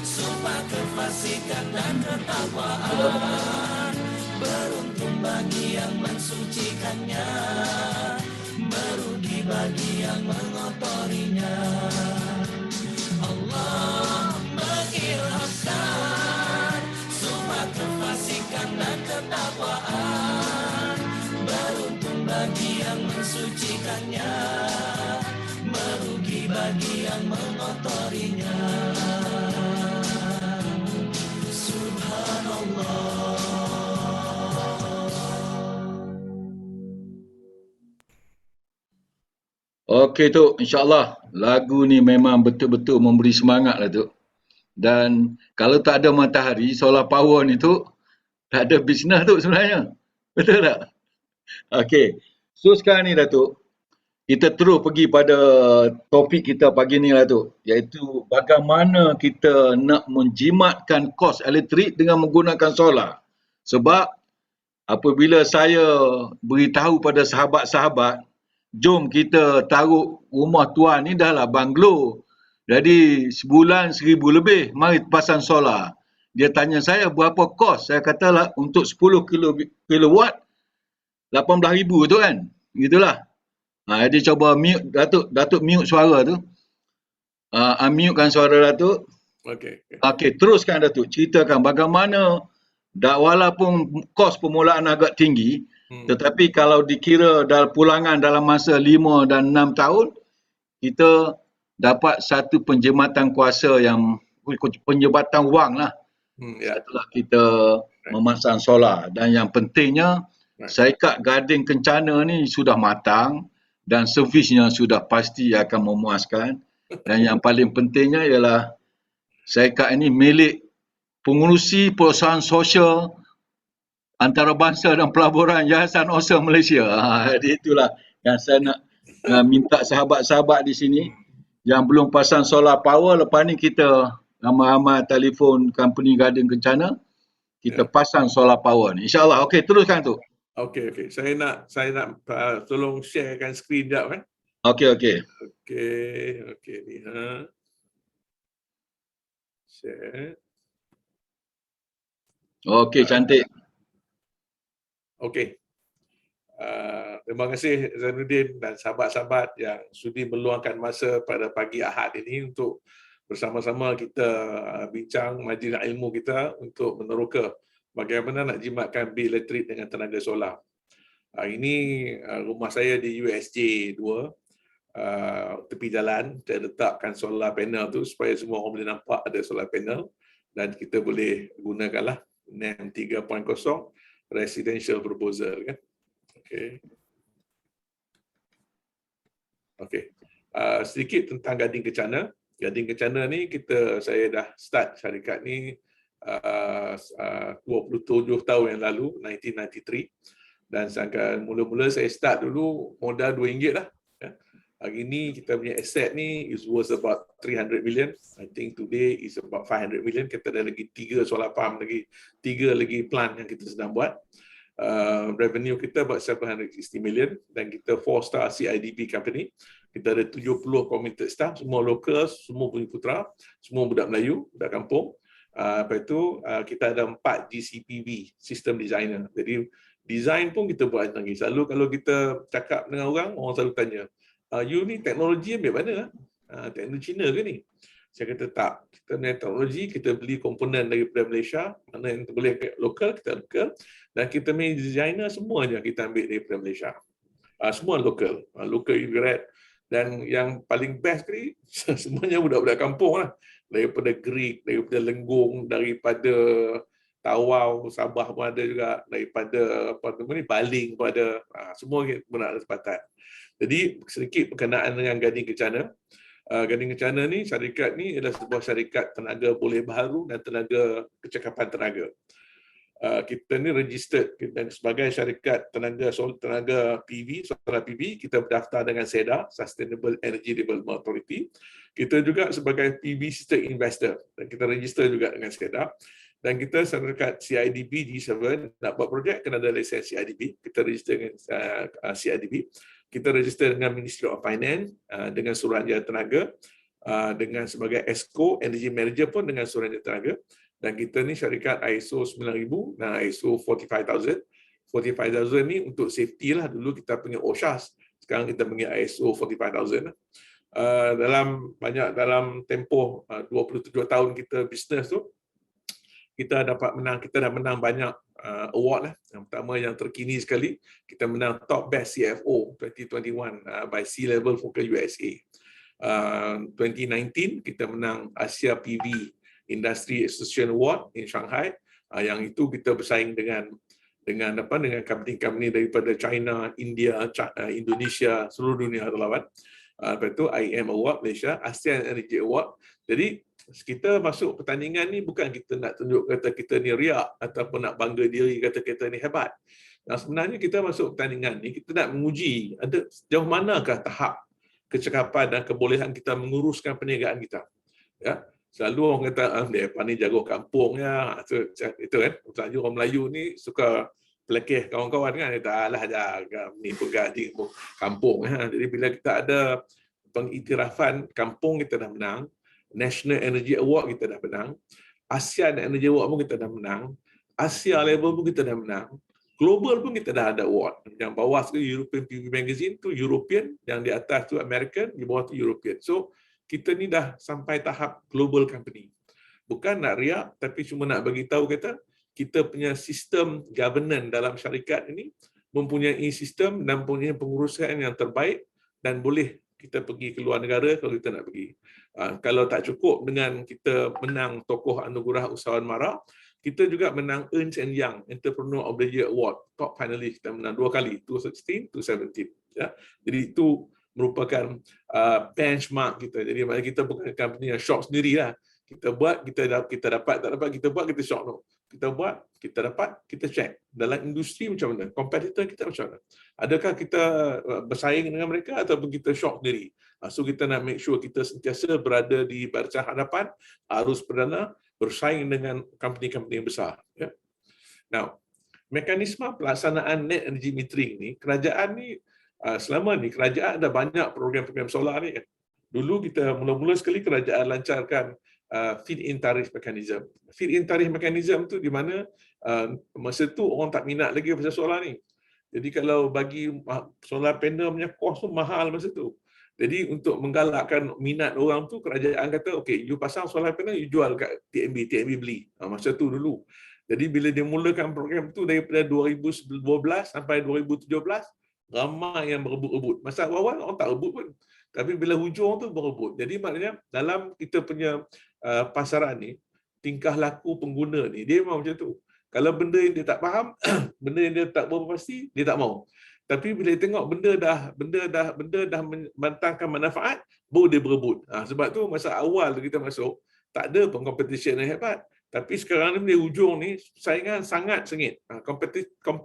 sumpah kefasikan dan ketakwaan, beruntung bagi yang mensucikannya, merugi bagi yang mengotorinya. Allah mengilhamkan sumpah kefasikan dan ketakwaan, beruntung bagi yang mensucikannya, merugi bagi yang mengotorinya. Okey Tok, insyaAllah lagu ni memang betul-betul memberi semangat lah Tok. Dan kalau tak ada matahari, solar power ni Tok, tak ada bisnes Tok sebenarnya. Betul tak? Okey, so sekarang ni Datuk, kita terus pergi pada topik kita pagi ni lah Tok, iaitu bagaimana kita nak menjimatkan kos elektrik dengan menggunakan solar. Sebab apabila saya beritahu pada sahabat-sahabat, jom kita taruh rumah tuan ni dah lah banglo. Jadi sebulan 1,000 lebih, mari pasang solar. Dia tanya saya berapa kos? Saya kata lah untuk 10 kilowatt 18,000 tu kan. Gitulah. Jadi coba mute Datuk mute suara tu. Unmute kan suara Datuk. Okey, teruskan Datuk. Ceritakan bagaimana walaupun kos permulaan agak tinggi, tetapi kalau dikira pulangan dalam masa 5 dan 6 tahun, kita dapat satu penjimatan kuasa yang penjimatan wang lah. Setelah kita memasang solar. Dan yang pentingnya, syarikat Gading Kencana ni sudah matang dan servisnya sudah pasti akan memuaskan. Dan yang paling pentingnya ialah syarikat ini milik pengurusi perusahaan sosial antarabangsa dan pelaburan Yayasan Awesome Malaysia. Jadi itulah yang saya nak minta sahabat-sahabat di sini yang belum pasang solar power, lepas ni kita ramai-ramai telefon company Gading Kencana, kita pasang solar power ni. InsyaAllah. Okey, teruskan tu. Okey. Saya nak tolong sharekan skrin jap kan. Okey. Okey ni share. Okey, cantik. Okey. Terima kasih Zainuddin dan sahabat-sahabat yang sudi meluangkan masa pada pagi Ahad ini untuk bersama-sama kita bincang majlis ilmu kita untuk meneroka bagaimana nak jimatkan bil elektrik dengan tenaga solar. Ini rumah saya di USJ 2, tepi jalan. Saya letakkan solar panel tu supaya semua orang boleh nampak ada solar panel dan kita boleh gunakanlah NEM 3.0 residential proposal kan. Okey. Sedikit tentang Gading Kencana. Gading Kencana ni saya dah start syarikat ni 27 tahun yang lalu, 1993. Dan sangka mula-mula saya start dulu modal RM2 lah. Hari ni kita punya asset ni is worth about 300 million. I think today is about 500 million. Kita ada lagi 3 solar farm lagi, 3 lagi plant yang kita sedang buat. Revenue kita about 760 million dan kita 4-star CIDP company. Kita ada 70 committed staff, semua lokal, semua Bumi Putra, semua budak Melayu, budak kampung. Lepas itu kita ada 4 GCPB, System Designer. Jadi design pun kita buat lagi. Selalu kalau kita cakap dengan orang selalu tanya, you ni teknologi ambil mana? Teknologi Cina ke ni? Saya kata tak. Kita punya teknologi, kita beli komponen daripada Malaysia, mana yang boleh lokal, kita lokal. Dan kita punya designer semuanya kita ambil daripada Malaysia. Semua lokal. Local ingredient. Dan yang paling best ni, semuanya budak-budak kampung lah. Daripada Greek, daripada Lenggong, daripada Tawau, Sabah pun ada juga, daripada Baling pun ada. Semua pun ada tempatan. Jadi sedikit berkenaan dengan Gading Kencana. Gading Kencana ni, syarikat ni adalah sebuah syarikat tenaga pulih baharu dan tenaga kecekapan tenaga. Kita ni registered dan sebagai syarikat tenaga PV, solar PV, kita berdaftar dengan SEDA, Sustainable Energy Development Authority. Kita juga sebagai PV System Investor dan kita register juga dengan SEDA. Dan kita syarikat CIDB G7 nak buat projek kena ada lesen CIDB. Kita register dengan CIDB. Kita register dengan Ministry of Finance, dengan Suruhanjaya Tenaga, dengan sebagai ESCO, Energy Manager pun dengan Suruhanjaya Tenaga. Dan kita ni syarikat ISO 9000 dan ISO 45000. 45000 ni untuk safety lah. Dulu kita panggil OSHAS, sekarang kita panggil ISO 45000. Dalam tempoh 27 tahun kita bisnes tu, kita dah menang banyak award lah. Yang pertama yang terkini sekali, kita menang Top Best CFO 2021 by C-Level Focal USA. 2019 kita menang Asia PV Industry Association Award in Shanghai. Yang itu kita bersaing dengan company-company daripada China, India, Indonesia, seluruh dunia terlawan. Lepas itu IEM Award Malaysia, ASEAN Energy Award. Jadi kita masuk pertandingan ni bukan kita nak tunjuk kata kita ni riak ataupun nak bangga diri kata kita ni hebat. Sebenarnya kita masuk pertandingan ni kita nak menguji ada sejauh manakah tahap kecekapan dan kebolehan kita menguruskan perniagaan kita. Ya. Selalu orang kata depa ni jago kampungnya. Itu kan. Selalu orang Melayu ni suka pelekeh kawan-kawan kan, kata alah jaga ni penggaji kampung. Jadi bila kita ada pengiktirafan kampung kita dah menang, National Energy Award kita dah menang, ASEAN Energy Award pun kita dah menang, Asia level pun kita dah menang, global pun kita dah ada award. Yang bawah tu European PV Magazine tu European, yang di atas tu American, di bawah tu European. So kita ni dah sampai tahap global company. Bukan nak riak, tapi cuma nak bagi tahu kata kita punya sistem governance dalam syarikat ini mempunyai sistem dan mempunyai pengurusan yang terbaik dan boleh kita pergi ke luar negara kalau kita nak pergi. Kalau tak cukup dengan kita menang tokoh anugerah usahawan MARA, kita juga menang Ernst & Young Entrepreneur of the Year Award, top finalist, kita menang 2 kali, 2016, 2017. Ya. Jadi itu merupakan benchmark kita. Jadi maknanya kita bukan company yang shock sendirilah. Kita buat, kita dapat, tak dapat, kita buat, kita shock. No. Kita buat, kita dapat, kita check. Dalam industri macam mana? Kompetitor kita macam mana? Adakah kita bersaing dengan mereka ataupun kita shock sendiri? So kita nak make sure kita sentiasa berada di barisan hadapan, arus perdana, bersaing dengan company-company yang besar. Ya. Now, mekanisme pelaksanaan net energy metering ni, kerajaan ni, selama ni kerajaan ada banyak program-program solar ni. Dulu kita mula-mula sekali kerajaan lancarkan feed-in tarif mechanism. Feed-in tarif mechanism tu di mana masa tu orang tak minat lagi pasal solar ni. Jadi kalau bagi solar panel punya kos tu mahal masa tu. Jadi untuk menggalakkan minat orang tu, kerajaan kata, okay, you pasang solar panel, you jual kat TNB beli. Masa tu dulu. Jadi bila dia mulakan program tu daripada 2012 sampai 2017, ramai yang berebut-rebut. Masa awal orang tak rebut pun. Tapi bila hujung tu berebut. Jadi maknanya dalam kita punya pasaran ni, tingkah laku pengguna ni, dia memang macam tu. Kalau benda yang dia tak faham, benda yang dia tak berapa pasti, dia tak mau. Tapi bila dia tengok benda dah mendatangkan manfaat, baru dia berebut. Sebab tu masa awal kita masuk, tak ada pun competition yang hebat. Tapi sekarang ni di hujung ni, saingan sangat sengit.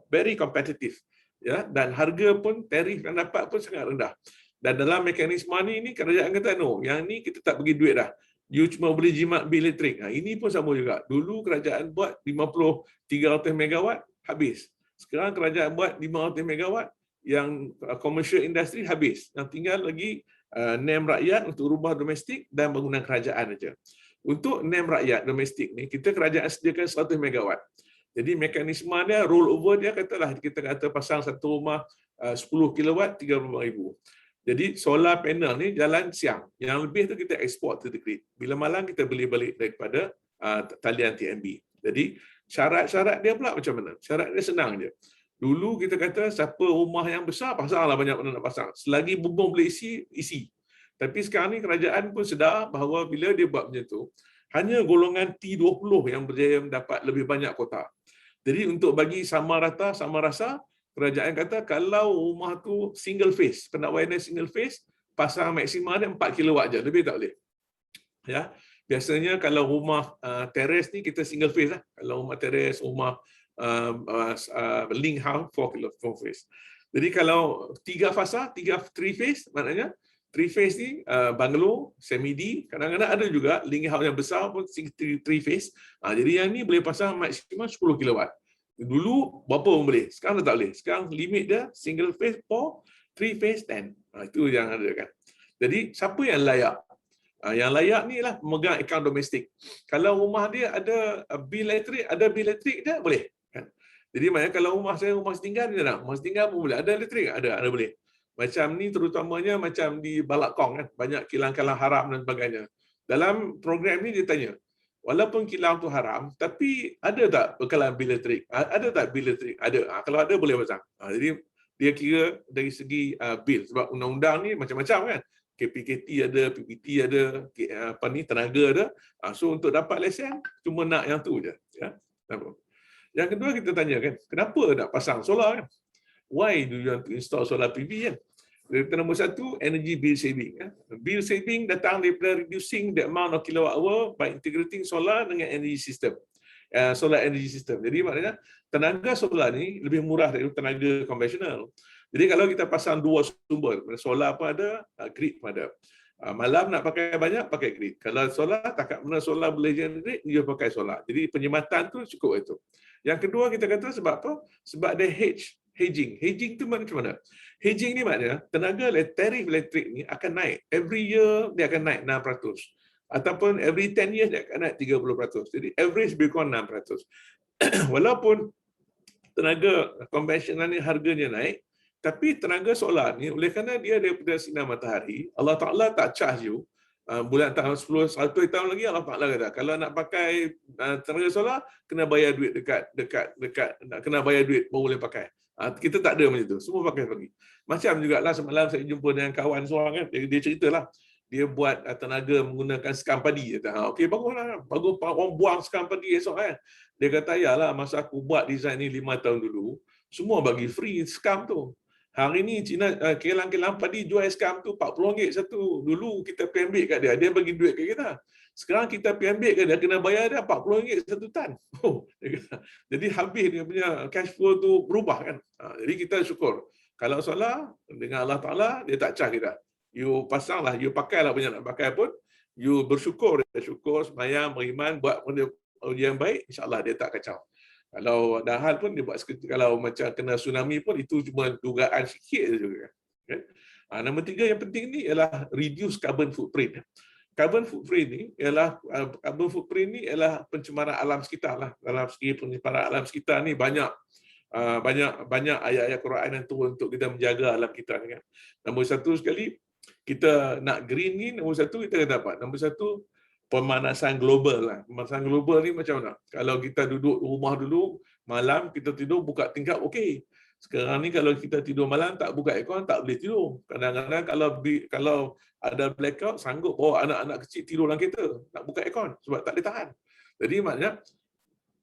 Very competitive. Ya, dan harga pun, tarif yang dapat pun sangat rendah. Dan dalam mekanisme ni kerajaan kata, no, yang ni kita tak bagi duit dah. You cuma boleh jimat bil elektrik. Ini pun sama juga. Dulu kerajaan buat 300 megawatt, habis. Sekarang kerajaan buat 500 megawatt, yang commercial industry habis. Yang tinggal lagi NEM rakyat untuk rumah domestik dan bangunan kerajaan saja. Untuk NEM rakyat domestik ni, kita kerajaan sediakan 100 megawatt. Jadi mekanisme dia, roll over dia katalah, kita kata pasang satu rumah 10 kilowatt, 35,000. Jadi solar panel ni jalan siang. Yang lebih tu kita ekspor to the grid. Bila malam kita beli balik daripada talian TNB. Jadi syarat-syarat dia pula macam mana? Syarat dia senang je. Dulu kita kata siapa rumah yang besar, pasanglah banyak mana nak pasang. Selagi bumbung boleh isi. Tapi sekarang ni kerajaan pun sedar bahawa bila dia buat macam tu, hanya golongan T20 yang berjaya mendapat lebih banyak kota. Jadi untuk bagi sama rata, sama rasa, kerajaan kata kalau rumah tu single phase, pendakwaannya single phase, pasang maksimum dia 4 kilowatt je, lebih tak boleh. Ya. Biasanya kalau rumah teres ni kita single phase lah. Kalau rumah teres, rumah link house 4 phase. Jadi kalau 3 fasa, 3 phase maknanya 3 phase ni bungalow, semi-D, kadang-kadang ada juga link house yang besar pun 3 phase. Jadi yang ni boleh pasang maksimum 10 kilowatt. Dulu berapa pun boleh, sekarang dah tak boleh. Sekarang limit dia single phase 4, 3 phase 10. Itu yang ada kan. Jadi siapa yang layak? Yang layak ni lah memegang akaun domestik. Kalau rumah dia ada bil elektrik dia boleh kan. Jadi maknanya kalau rumah saya rumah setinggan dia nak, rumah setinggan pun boleh. Ada elektrik? Ada boleh. Macam ni terutamanya macam di Balakong kan, banyak kilang-kilang haram dan sebagainya. Dalam program ni dia tanya, walaupun kilang tu haram, tapi ada tak bekalan bil elektrik? Ada tak bil elektrik? Ada. Kalau ada boleh pasang. Jadi dia kira dari segi bil, sebab undang-undang ni macam-macam kan. KPKT ada, PPT ada, tenaga ada. So untuk dapat lesen cuma nak yang tu je, ya. Yang kedua kita tanya kan, kenapa nak pasang solar kan? Why do you want to install solar PV kan? Nombor satu, energy bill saving. Bill saving datang daripada reducing the amount of kilowatt hour by integrating solar dengan energy system. Solar energy system. Jadi maknanya tenaga solar ni lebih murah dari tenaga konvensional. Jadi kalau kita pasang dua sumber, solar pun ada, grid pun ada. Malam nak pakai banyak, pakai grid. Kalau solar, takat mana solar boleh generate, dia pakai solar. Jadi penyematan tu cukup itu. Yang kedua kita kata sebab apa? Sebab dia hedging. Hedging tu macam mana? Hedging ni maknanya tenaga tarif elektrik ni akan naik. Every year dia akan naik 6%. Ataupun every 10 years dia akan naik 30%. Jadi average lebih kurang 6%. Walaupun tenaga konvensional ni harganya naik, tapi tenaga solar ni oleh kerana dia daripada sinar matahari, Allah Ta'ala tak charge you. Bulan tahun 10, 1 tahun lagi Allah Ta'ala kata, kalau nak pakai tenaga solar, kena bayar duit dekat kena bayar duit baru boleh pakai. Kita tak ada macam tu, semua pakai lagi. Macam jugalah semalam saya jumpa dengan kawan seorang kan, dia ceritalah, dia buat tenaga menggunakan skam padi. Dia kata, okey baguslah, bagus orang buang skam padi esok kan. Dia kata, yalah masa aku buat design ni 5 tahun dulu, semua bagi free skam tu. Hari ni Cina kilang-kilang padi jual skam tu RM40 satu. Dulu kita pergi ambil kat dia, dia bagi duit kat kita. Sekarang kita pergi ambil kat dia, kena bayar dia RM40 satu tan. Jadi habis dia punya cash flow tu berubah kan. Jadi kita syukur. Kalau solar dengan Allah Ta'ala, dia tak charge kita. You pasanglah, you pakailah banyak nak pakai pun, you bersyukur, sembahyang, beriman, buat benda yang baik, insya-Allah dia tak kacau. Kalau ada hal pun dia buat kalau macam kena tsunami pun itu cuma dugaan sikit saja. Okay? Nombor 3 yang penting ni ialah reduce carbon footprint. Carbon footprint ni ialah pencemaran alam sekitar lah. Dalam segi pencemaran alam sekitar ni banyak ayat-ayat Quran yang turun untuk kita menjaga alam kita ni kan. Nombor 1 sekali kita nak green ni, nombor 1 kita kena dapat. Nombor 1 pemanasan global lah. Pemanasan global ni macam mana? Kalau kita duduk rumah dulu, malam kita tidur buka tingkap, okey. Sekarang ni kalau kita tidur malam tak buka aircon, tak boleh tidur. Kadang-kadang kalau ada blackout, sanggup bawa anak-anak kecil tidur dalam kereta. Nak buka aircon sebab tak boleh tahan. Jadi maknanya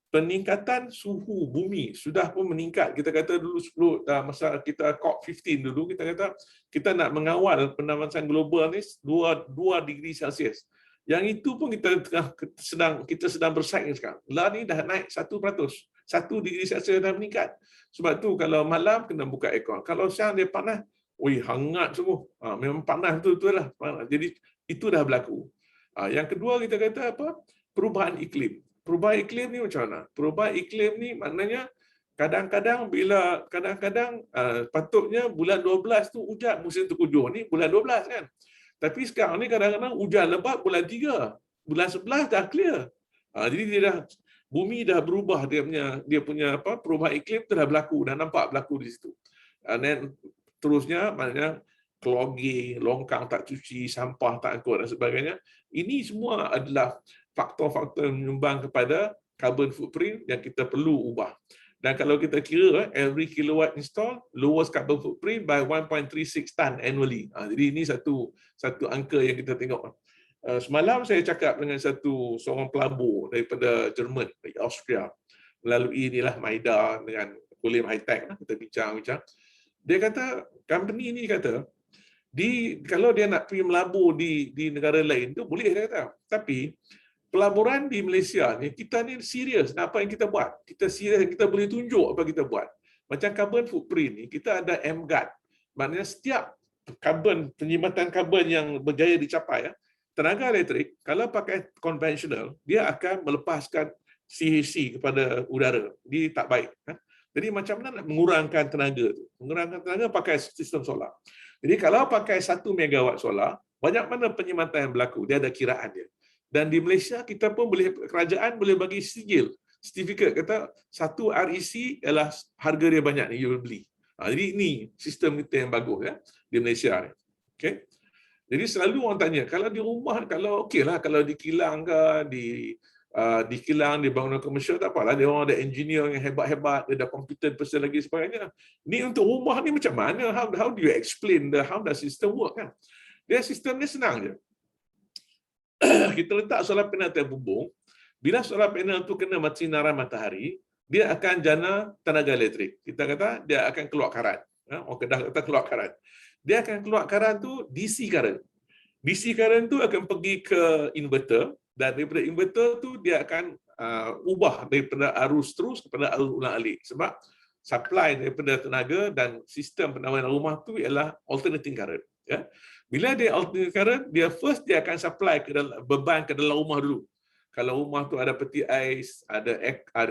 peningkatan suhu bumi sudah pun meningkat. Kita kata dulu 10 masa kita COP15 dulu kita kata kita nak mengawal pemanasan global ni 2 degree Celsius. Yang itu pun kita sedang bersaing sekarang. Lah ni dah naik 1%. 1 degree Celsius dah meningkat. Sebab tu kalau malam kena buka aircon. Kalau siang dia panas, hangat semua. Memang panas betul-betul lah. Jadi itu dah berlaku. Yang kedua kita kata apa? Perubahan iklim. Perubahan iklim ni macam mana? Perubahan iklim ni maknanya kadang-kadang patutnya bulan 12 tu hujan musim tengkujuh ni bulan 12 kan. Tapi sekarang ni kadang-kadang hujan lebat bulan 3. Bulan 11 dah clear. Jadi bumi dah berubah dia punya perubahan iklim tu dah berlaku, dah nampak berlaku di situ. Dan terusnya maknanya clogging, longkang tak cuci, sampah tak angkut dan sebagainya. Ini semua adalah faktor-faktor yang menyumbang kepada carbon footprint yang kita perlu ubah. Dan kalau kita kira every kilowatt install lowers carbon footprint by 1.36 ton annually. Jadi ini satu angka yang kita tengok. Semalam saya cakap dengan seorang pelabur daripada Jerman, dari Austria, melalui inilah Maida dengan Kulim High Tech, kita bincang. Dia kata company ni kata Kalau dia nak pergi melabur di negara lain tu boleh dia kata. Tapi pelaburan di Malaysia ni, kita ni serius apa yang kita buat. Kita serius, kita boleh tunjuk apa kita buat. Macam carbon footprint ni, kita ada MGAT. Maknanya setiap penyimatan karbon yang berjaya dicapai, tenaga elektrik, kalau pakai konvensional, dia akan melepaskan CHC kepada udara. Dia tak baik. Jadi macam mana nak mengurangkan tenaga tu? Mengurangkan tenaga pakai sistem solar. Jadi kalau pakai 1 megawatt solar, banyak mana penyimatan yang berlaku? Dia ada kiraan dia. Dan di Malaysia, kita pun kerajaan boleh bagi sijil, sertifikat kata 1 REC ialah harga dia banyak ni, you will beli. Jadi ini sistem kita yang bagus ya di Malaysia ni. Okay? Jadi selalu orang tanya, kalau di rumah, kalau okeylah, kalau di kilang ke, di kilang, di bangunan komersial, tak apalah. Dia orang ada engineer yang hebat-hebat, dia ada competent person lagi sebagainya. Ni untuk rumah ni macam mana? How do you explain how the system work kan? Dia sistem ni senang je. Kita letak solar panel atas bumbung. Bila solar panel tu kena sinaran matahari, dia akan jana tenaga elektrik. Kita kata dia akan keluar karat. Orang Kedah kata keluar karat. Dia akan keluar karat tu DC current. DC current tu akan pergi ke inverter, dan daripada inverter tu dia akan ubah daripada arus terus kepada arus ulang-alik. Sebab supply daripada tenaga dan sistem penawaran rumah tu ialah alternating current. Ya. Bila dia alternating current, dia akan supply beban ke dalam rumah dulu. Kalau rumah tu ada peti ais, ada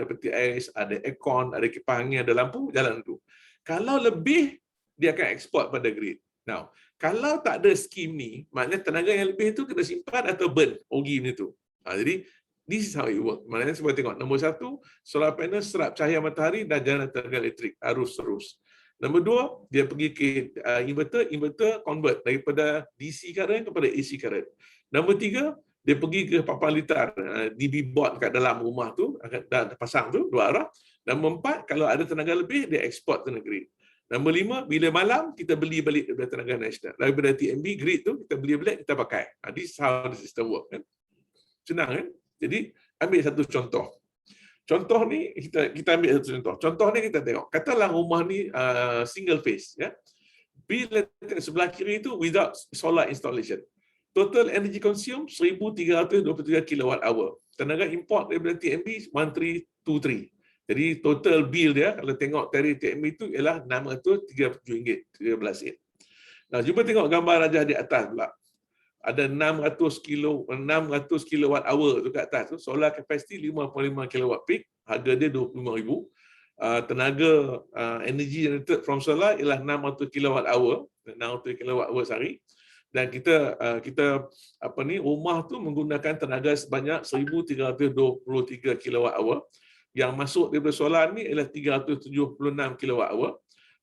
peti ais, ada aircon, ada kipas angin, ada lampu, jalan tu. Kalau lebih, dia akan eksport pada grid. Now, kalau tak ada skim ni, maknanya tenaga yang lebih tu kena simpan atau burn, rugi macam tu. Jadi, this is how it work. Maknanya sebab tengok, nombor 1, solar panel serap cahaya matahari dan jalan tenaga elektrik, arus terus. Nombor 2, dia pergi ke inverter convert daripada DC current kepada AC current. Nombor 3, dia pergi ke papan litar DB board kat dalam rumah tu, dan pasang tu dua arah. Nombor 4, kalau ada tenaga lebih, dia eksport ke negeri. Nombor 5, bila malam, kita beli balik daripada tenaga nasional. Daripada TMB, grid tu, kita beli balik, kita pakai. This is how the system work. Kan? Senang kan? Jadi, ambil satu contoh. Contoh ni, kita ambil satu contoh. Contoh ni kita tengok. Katalah rumah ni single phase. Ya? Bila sebelah kiri tu, without solar installation. Total energy consume 1,323 kWh. Tenaga import daripada TMB 1,323. Jadi total bill dia kalau tengok tarif TMB itu ialah RM637.13. Nah, cuba tengok gambar rajah di atas pula. Ada 600 kWh tu kat atas tu, solar capacity 5.5 kW peak, harga dia RM25,000. Tenaga energy generated from solar ialah 600 kWh, 600 kWh sehari. Dan kita rumah tu menggunakan tenaga sebanyak 1,323 kWh. Yang masuk daripada solar ni ialah 376 kWh.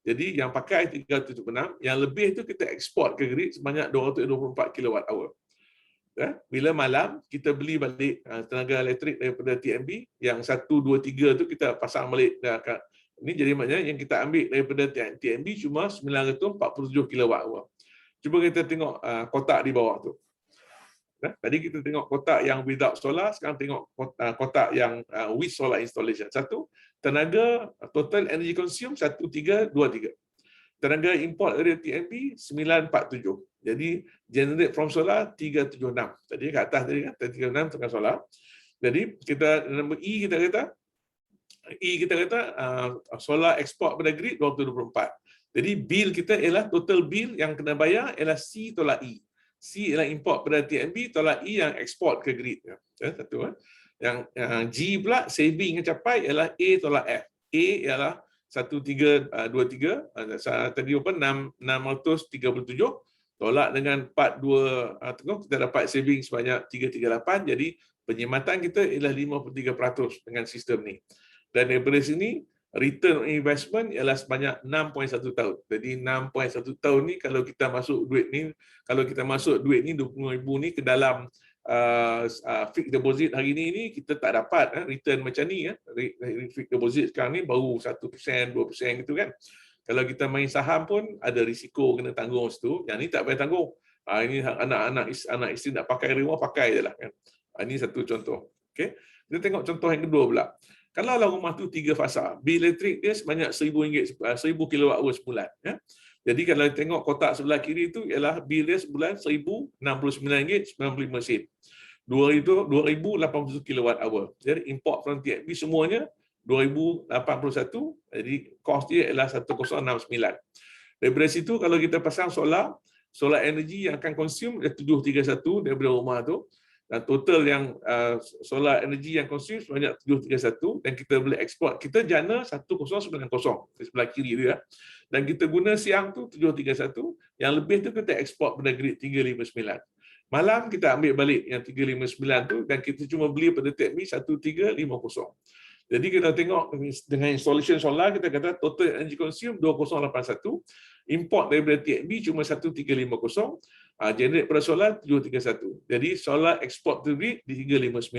Jadi yang pakai 376, yang lebih tu kita ekspor ke grid sebanyak 224 kWh. Ya, bila malam kita beli balik tenaga elektrik daripada TMB, yang 1, 2, 3 tu kita pasang balik. Ini jadi maknanya yang kita ambil daripada TMB cuma 947 kWh. Cuba kita tengok kotak di bawah tu. Tadi kita tengok kotak yang without solar, sekarang tengok kotak yang with solar installation. Satu, tenaga total energy consume 1,323. Tenaga import dari TMB 947. Jadi generate from solar 376. Tadi kat atas tadi kan 376 tenaga solar. Jadi kita nombor kita kata solar export pada grid 224. Jadi bil kita ialah total bil yang kena bayar ialah C tolak E. C ialah import pada TMB, tolak E yang ekspor ke grid. Satu. Yang G pula saving yang capai ialah A tolak F. A ialah 1323, tadi apa 637 tolak dengan 42, kita dapat saving sebanyak 338, jadi penyimatan kita ialah 53% dengan sistem ni. Dan daripada sini return on investment ialah sebanyak 6.1 tahun. Jadi 6.1 tahun ni kalau kita masuk duit ni RM20,000 ni ke dalam fixed deposit hari ni kita tak dapat return macam ni. Fixed deposit sekarang ni baru 1%, 2% gitu kan. Kalau kita main saham pun ada risiko kena tanggung situ. Yang ni tak payah tanggung. Ini anak isteri nak pakai rumah, pakai je lah kan. Ini satu contoh. Okay. Kita tengok contoh yang kedua pula. Kalau rumah tu 3 fasa, bil elektrik dia sebanyak RM1,000 kWh sebulan. Ya. Jadi kalau tengok kotak sebelah kiri itu ialah bil dia sebulan RM1,069.95. 2,081 kWh. Jadi import from TNB semuanya 2,081. Jadi kos dia ialah 1,069. Daripada situ kalau kita pasang solar energy yang akan consume 731 daripada rumah tu, dan total yang solar energy yang consume sebanyak 731, dan kita boleh ekspor. Kita jana 1090 di sebelah kiri tu ya. Dan kita guna siang tu 731, yang lebih tu kita ekspor pada grid 359. Malam kita ambil balik yang 359 tu dan kita cuma beli pada TNB 1350. Jadi kita tengok dengan installation solar, kita kata total energy consume 2081, import daripada TNB cuma 1350, generate pada solar 731. Jadi solar export to grid di 359.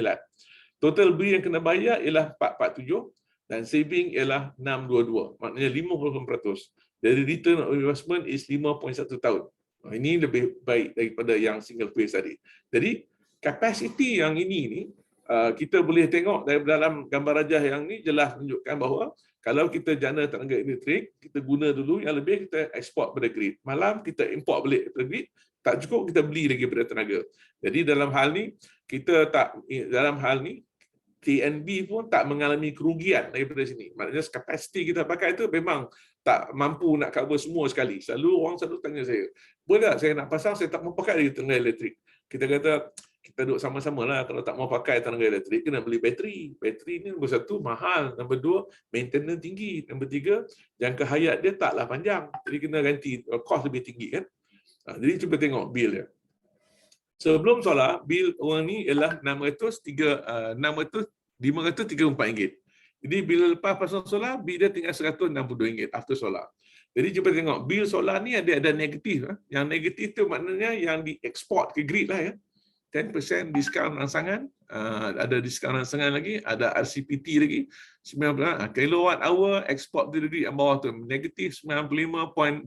Total bill yang kena bayar ialah 447 dan saving ialah 622, maknanya 50%. Jadi return on investment is 5.1 tahun. Ini lebih baik daripada yang single phase tadi. Jadi kapasiti yang ini ni kita boleh tengok dari dalam gambar rajah yang ni jelas menunjukkan bahawa kalau kita jana tenaga elektrik, kita guna dulu, yang lebih kita ekspor pada grid. Malam kita import balik pada grid, tak cukup kita beli lagi pada tenaga. Jadi dalam hal ni TNB pun tak mengalami kerugian daripada sini. Maknanya kapasiti kita pakai itu memang tak mampu nak cover semua sekali. Orang selalu tanya saya, boleh tak saya nak pasang, saya tak mau pakai lagi tenaga elektrik. Kita kata, kita duduk sama-sama lah. Kalau tak mau pakai tenaga elektrik, kena beli bateri. Bateri ni nombor satu, mahal. Nombor dua, maintenance tinggi. Nombor tiga, jangka hayat dia taklah panjang. Jadi kena ganti, kos lebih tinggi kan. Jadi cuba tengok bil dia. Sebelum solar, bil orang ni ialah RM534. Jadi bila lepas pasang solar, bil dia tinggal RM162 after solar. Jadi cuba tengok, bil solar ni ada negatif. Yang negatif tu maknanya yang dieksport ke grid lah ya. 10% diskaun rangsangan, ada diskaun rangsangan lagi, ada RCPT lagi, 19 kilowatt hour ekspor to the grid yang bawah tu, negatif 95.28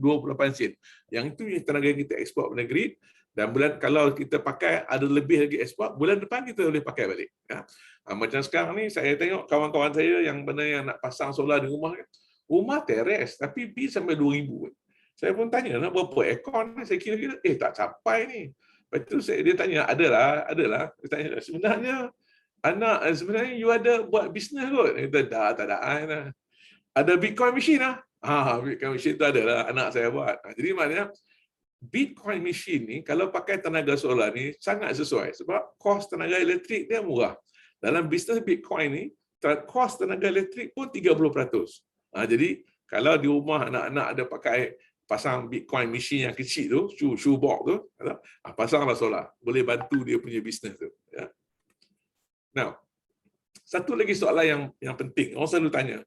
sen. Yang itu yang tenaga kita ekspor pada grid. Dan bulan kalau kita pakai ada lebih lagi ekspor, bulan depan kita boleh pakai balik. Ya. Macam sekarang ni saya tengok kawan-kawan saya yang nak pasang solar di rumah, rumah teres tapi bil sampai 2,000. Saya pun tanya nak berapa aircon, saya kira-kira tak capai ni. Lepas tu dia tanya, adalah. Dia tanya, sebenarnya you ada buat bisnes kot? Dia kata, tak ada. Ada Bitcoin machine lah. Bitcoin machine tu adalah anak saya buat. Jadi maknanya Bitcoin machine ni kalau pakai tenaga solar ni sangat sesuai sebab kos tenaga elektrik dia murah. Dalam bisnes Bitcoin ni kos tenaga elektrik pun 30%. Jadi kalau di rumah anak-anak ada pasang Bitcoin machine yang kecil tu, shoebox tu, pasanglah solar, boleh bantu dia punya bisnes tu. Ya. Now, satu lagi soalan yang penting, orang selalu tanya.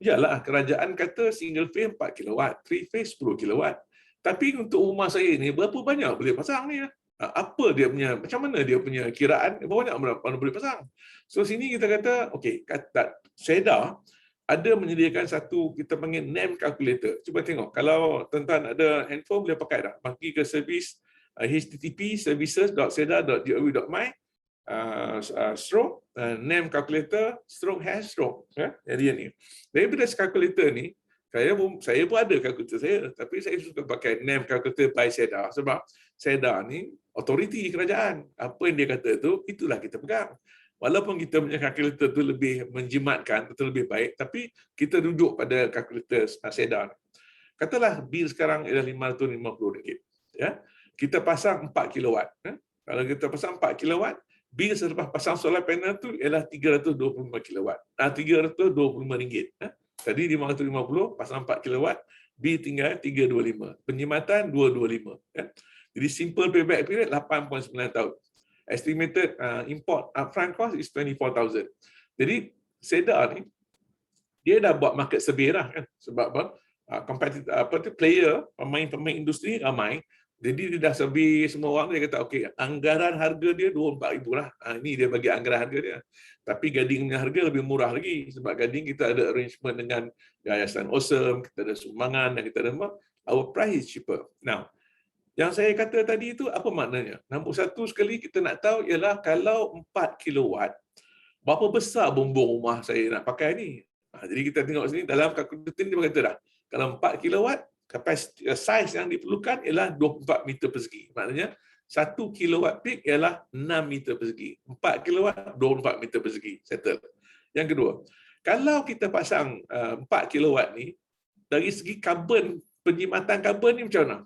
Yalah, kerajaan kata single phase 4 kW, 3 phase 10 kW. Tapi untuk rumah saya ni, berapa banyak boleh pasang ni? Apa dia punya, macam mana dia punya kiraan, berapa banyak boleh pasang? So sini kita kata, SEDA ada menyediakan satu, kita panggil NEM calculator. Cuba tengok, kalau tuan-tuan ada handphone boleh pakai dah. Pergi ke servis http://services.seda.gov.my NEM calculator /hash/. Jadi ni. Daripada calculator ni, saya pun ada kalkulator saya, tapi saya suka pakai NEM calculator by SEDA sebab SEDA ni autoriti kerajaan. Apa yang dia kata tu, itulah kita pegang. Walaupun kita punya kalkulator tu lebih menjimatkan, betul lebih baik, tapi kita duduk pada kalkulator SEDA. Katalah bil sekarang ialah RM550. Ya. Kita pasang 4 kilowatt. Kalau kita pasang 4 kilowatt, bil selepas pasang solar panel tu ialah 325 kilowatt. RM325. Tadi 550, pasang 4 kilowatt, bil tinggal 325. Penjimatan 225. Jadi simple payback period 8.9 tahun. Estimated import upfront cost is 24,000. Jadi SEDA ni dia dah buat market survey lah kan. Sebab player, pemain industri ramai. Jadi dia dah survey semua orang, dia kata anggaran harga dia 24,000 lah. Ini dia bagi anggaran harga dia. Tapi Gading punya harga lebih murah lagi sebab Gading kita ada arrangement dengan Yayasan Awesome, kita ada sumbangan dan kita ada our price is cheaper. Now, yang saya kata tadi itu apa maknanya? Nombor satu sekali kita nak tahu ialah kalau 4 kilowatt, berapa besar bumbung rumah saya nak pakai ni? Jadi kita tengok sini dalam kalkulator ni dia kata dah, kalau 4 kilowatt kapasiti saiz yang diperlukan ialah 24 meter persegi. Maknanya 1 kilowatt peak ialah 6 meter persegi. 4 kilowatt 24 meter persegi. Settle. Yang kedua, kalau kita pasang 4 kilowatt ni, dari segi karbon, penjimatan karbon ni macam mana?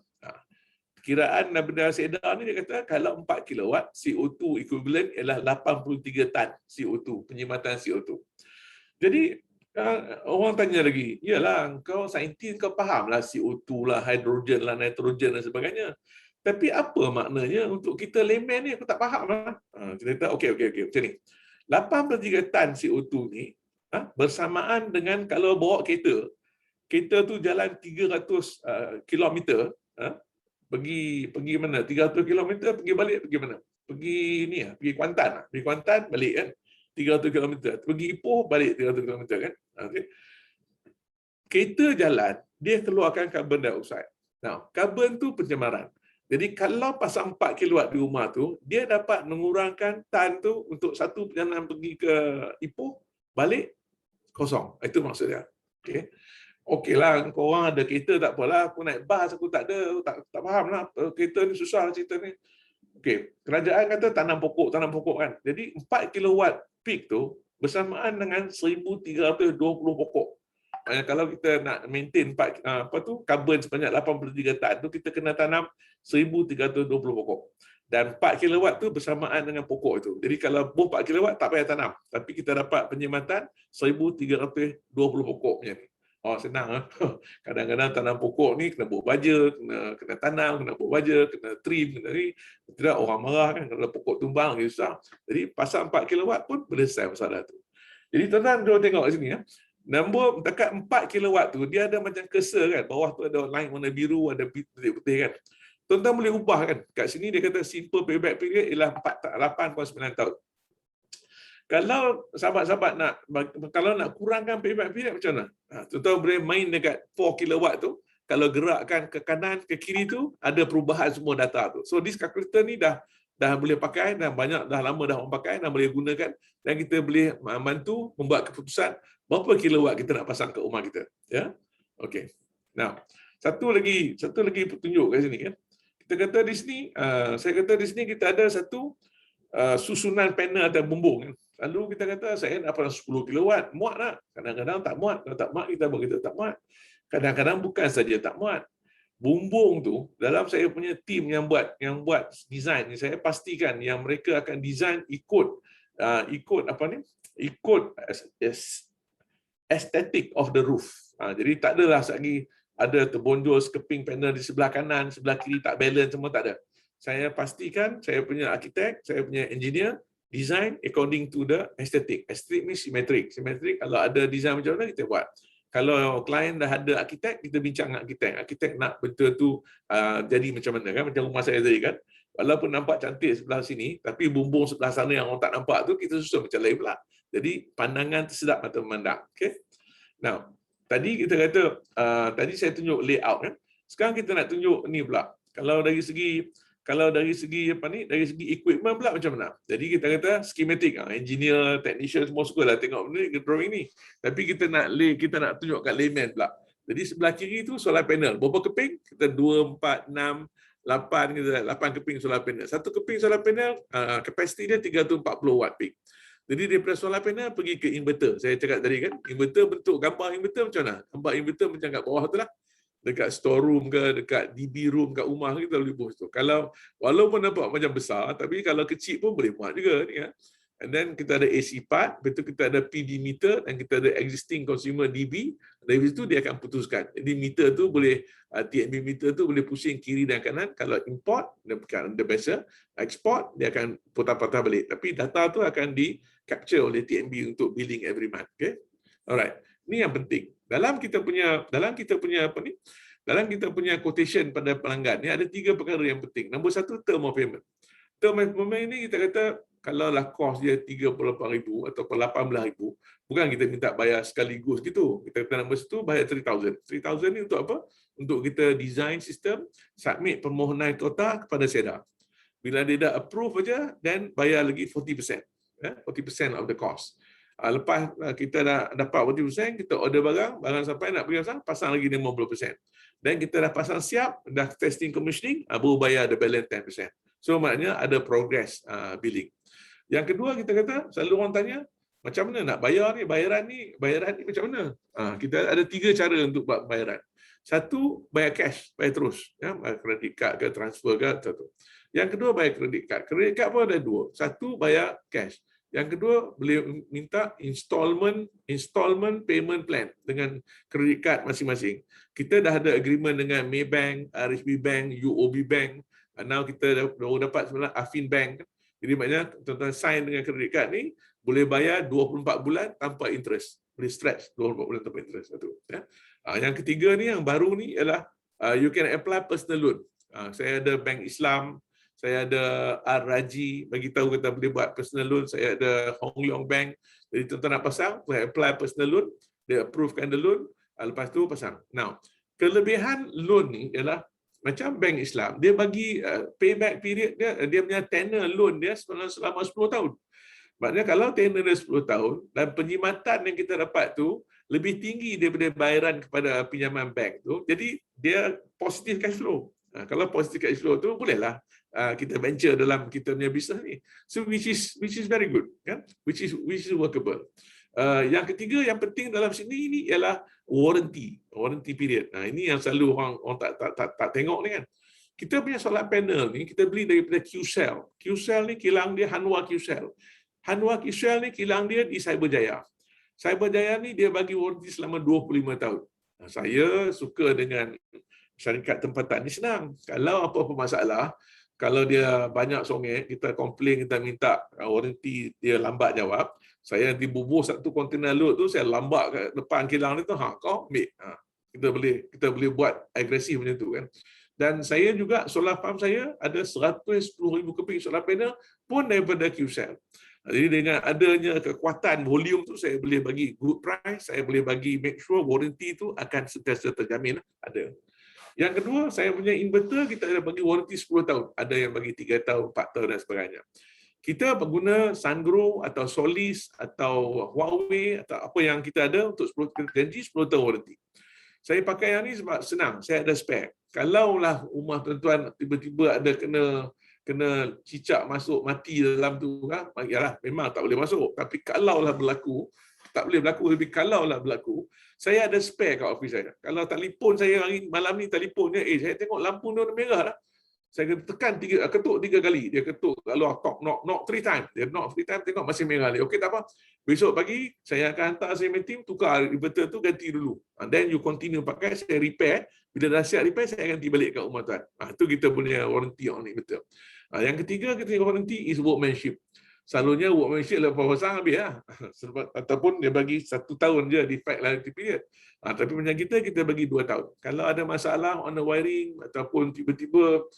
Kiraan benda sedar ni dia kata kalau 4 kilowatt CO2 equivalent ialah 83 tan CO2, penjimatan CO2. Jadi orang tanya lagi, yalah kau saintis kau fahamlah CO2 lah, hidrogen lah, nitrogen dan sebagainya. Tapi apa maknanya untuk kita layman ni aku tak faham lah. Kita kata okey macam ni. 83 tan CO2 ni bersamaan dengan kalau bawa kereta tu jalan 300 kilometer, pergi mana? 300 kilometer pergi balik pergi mana? Pergi ni pergi Kuantan balik kan. 300 km. Pergi Ipoh balik 300 km kan. Okay. Kereta jalan, dia keluarkan karbon dioksida. Nah, karbon tu pencemaran. Jadi kalau pasang 4 kilowatt di rumah tu, dia dapat mengurangkan tan tu untuk satu perjalanan pergi ke Ipoh, balik kosong. Itu maksudnya. Okey. Okeylah, kau orang ada kereta tak apalah, aku naik bas aku tak ada, tak faham lah. Kereta ni susah cerita ni. Okey, kerajaan kata tanam pokok kan. Jadi 4 kilowatt peak tu bersamaan dengan 1320 pokok. Kalau kita nak maintain karbon sebanyak 83 tan tu, kita kena tanam 1320 pokok. Dan 4 kilowatt tu bersamaan dengan pokok itu. Jadi kalau 4 kilowatt tak payah tanam, tapi kita dapat penjimatan 1320 pokok punya ni. Senang. Kadang-kadang tanam pokok ni kena buat baja, kena tanam, kena buat baja, kena trim, kena ni. Tidak orang marah kan kalau pokok tumbang ni susah. Jadi pasal 4 kilowatt pun boleh selesai masalah tu. Jadi tuan-tuan dia tengok kat sini nombor dekat 4 kilowatt tu dia ada macam cursor kan, bawah tu ada line warna biru, ada putih-putih kan. Tuan-tuan boleh ubah kan. Kat sini dia kata simple payback period ialah 8.9 tahun. Kalau sahabat-sahabat nak kurangkan payback period macam mana? Tuan-tuan boleh main dekat 4 kilowatt tu. Kalau gerakkan ke kanan, ke kiri tu, ada perubahan semua data tu. So, this calculator ni dah boleh pakai, dah lama dah orang pakai, dah boleh gunakan. Dan kita boleh bantu membuat keputusan berapa kilowatt kita nak pasang ke rumah kita. Ya, okey. Now, satu lagi petunjuk kat sini kan. Kita kata di sini, saya kata di sini kita ada satu susunan panel atau bumbung kan. Lalu kita kata saya nak pasang 10 kilowatt, muat tak? Kadang-kadang tak muat. Kalau tak muat, kita buat kita tak muat. Kadang-kadang bukan saja tak muat. Bumbung tu, dalam saya punya tim yang buat design ni, saya pastikan yang mereka akan design ikut aesthetic of the roof. Jadi tak adalah lagi ada terbonjol sekeping panel di sebelah kanan, sebelah kiri tak balance, semua tak ada. Saya pastikan saya punya arkitek, saya punya engineer design according to the aesthetic. Aesthetic means symmetric. Symmetric kalau ada design macam mana kita buat. Kalau klien dah ada arkitek, kita bincang dengan arkitek. Arkitek nak betul tu jadi macam mana kan? Macam rumah saya tadi kan. Walaupun nampak cantik sebelah sini, tapi bumbung sebelah sana yang orang tak nampak tu, kita susun macam lain pula. Jadi pandangan tersedap mata memandang. Okay? Now, tadi kita kata, tadi saya tunjuk layout kan. Sekarang kita nak tunjuk ni pula. Kalau dari segi dari segi equipment pula macam mana? Jadi kita kata schematic, engineer, technician semua suka lah tengok benda ni, drawing ni. Tapi kita nak tunjuk kat layman pula. Jadi sebelah kiri tu solar panel. Berapa keping? Kita 2, 4, 6, 8, kita 8 keping solar panel. Satu keping solar panel, kapasiti dia 340 watt peak. Jadi daripada solar panel pergi ke inverter. Saya cakap tadi kan, inverter bentuk gambar inverter macam mana? Gambar inverter macam kat bawah tu lah. Dekat storeroom ke, dekat DB room kat rumah kita boleh buat tu. Kalau walaupun nampak macam besar, tapi kalau kecil pun boleh muat juga ni kan. And then kita ada AC part, betul kita ada PD meter dan kita ada existing consumer DB. Dari situ dia akan putuskan. Jadi meter tu boleh TNB meter tu boleh pusing kiri dan kanan. Kalau import dia biasa, export dia akan putar-putar balik. Tapi data tu akan di capture oleh TNB untuk billing every month. Okay? Alright. Ini yang penting. Dalam kita punya quotation pada pelanggan ni ada 3 perkara yang penting. Nombor 1, term of payment. Term of payment ni kita kata kalau lah kos dia 38,000 atau 18,000, bukan kita minta bayar sekaligus gitu. Kita kata nombor 1 bayar 3,000. 3,000 ni untuk apa? Untuk kita design sistem, submit permohonan kota kepada SEDA. Bila dia dah approve aja, then bayar lagi 40%. 40% of the cost. Lepas kita dah dapat 40%, kita order barang sampai nak bagi pasang lagi 50%. Dan kita dah pasang siap, dah testing commissioning, baru bayar the balance 10%. So maknanya ada progress billing. Yang kedua kita kata, selalu orang tanya, macam mana nak bayar ni, bayaran ni macam mana? Kita ada 3 cara untuk buat bayaran. Satu, bayar cash, bayar terus. Ya, bayar kredit card ke, transfer ke, satu. Yang kedua, bayar kredit card. Kredit card pun ada 2. Satu, bayar cash. Yang kedua, boleh minta installment payment plan dengan kredit card masing-masing. Kita dah ada agreement dengan Maybank, RHB Bank, UOB Bank. Now kita baru dapat sebenarnya Affin Bank. Jadi maknanya tuan-tuan sign dengan kredit card ni, boleh bayar 24 bulan tanpa interest. Boleh stretch 24 bulan tanpa interest. Satu. Ya. Yang ketiga ni, yang baru ni ialah you can apply personal loan. Saya ada Bank Islam, saya ada Raji bagi tahu kita boleh buat personal loan, saya ada Hong Leong Bank. Jadi tuan-tuan nak pasang, saya apply personal loan, dia approvekan the loan, lepas tu pasang. Now, kelebihan loan ni ialah macam Bank Islam, dia bagi payback period dia punya tenor loan dia selama 10 tahun. Maknanya kalau tenor dia 10 tahun dan penyimatan yang kita dapat tu lebih tinggi daripada bayaran kepada pinjaman bank tu, jadi dia positif cash flow. Kalau positif cash flow tu bolehlah kita venture dalam kita punya bisnes ni. So which is very good, kan? Which is workable. Yang ketiga yang penting dalam sini ni ialah warranty period. Ini yang selalu orang tak tengok ni kan. Kita punya solar panel ni kita beli daripada Qcell. Qcell ni kilang dia Hanwha Qcell. Hanwha Qcell ni kilang dia di Cyberjaya. Cyberjaya ni dia bagi warranty selama 25 tahun. Saya suka dengan syarikat tempatan ni senang. Kalau apa-apa masalah, kalau dia banyak songek, kita komplain, kita minta warranty, dia lambat jawab, saya nanti bubuh satu kontainer load tu, saya lambat kat depan kilang ni tu, kau ambil. Kita boleh buat agresif macam tu kan. Dan saya juga, solar farm saya ada 110,000 keping solar panel pun daripada Qcell. Jadi dengan adanya kekuatan volume tu, saya boleh bagi good price, saya boleh bagi make sure warranty tu akan sentiasa terjamin ada. Yang kedua, saya punya inverter kita ada bagi warranty 10 tahun. Ada yang bagi 3 tahun, 4 tahun dan sebagainya. Kita pengguna Sungrow atau Solis atau Huawei atau apa yang kita ada untuk 10 janji 10 tahun warranty. Saya pakai yang ni sebab senang, saya ada spare. Kalaulah rumah tuan-tuan tiba-tiba ada kena cicak masuk mati dalam tu kan, yalah memang tak boleh masuk. Tapi kalaulah berlaku, tak boleh berlaku, tapi kalaulah berlaku, saya ada spare kat office saya. Kalau telefon saya malam ni telefonnya, saya tengok lampu ni merah dah. Saya tekan ketuk 3 kali. Dia ketuk keluar knock 3 times. Dia knock 3 times, tengok masih merah ni. Okey tak apa. Besok pagi saya akan hantar saya team tukar inverter tu, ganti dulu. Then you continue pakai, saya repair. Bila dah siap repair, saya ganti balik kat rumah tuan. Itu kita punya warranty on inverter. Yang ketiga kita warranty is workmanship. Selalunya workmanship lepas pasang habis lah. Ataupun dia bagi 1 tahun je defect liability period. Tapi macam kita bagi 2 tahun. Kalau ada masalah on the wiring ataupun tiba-tiba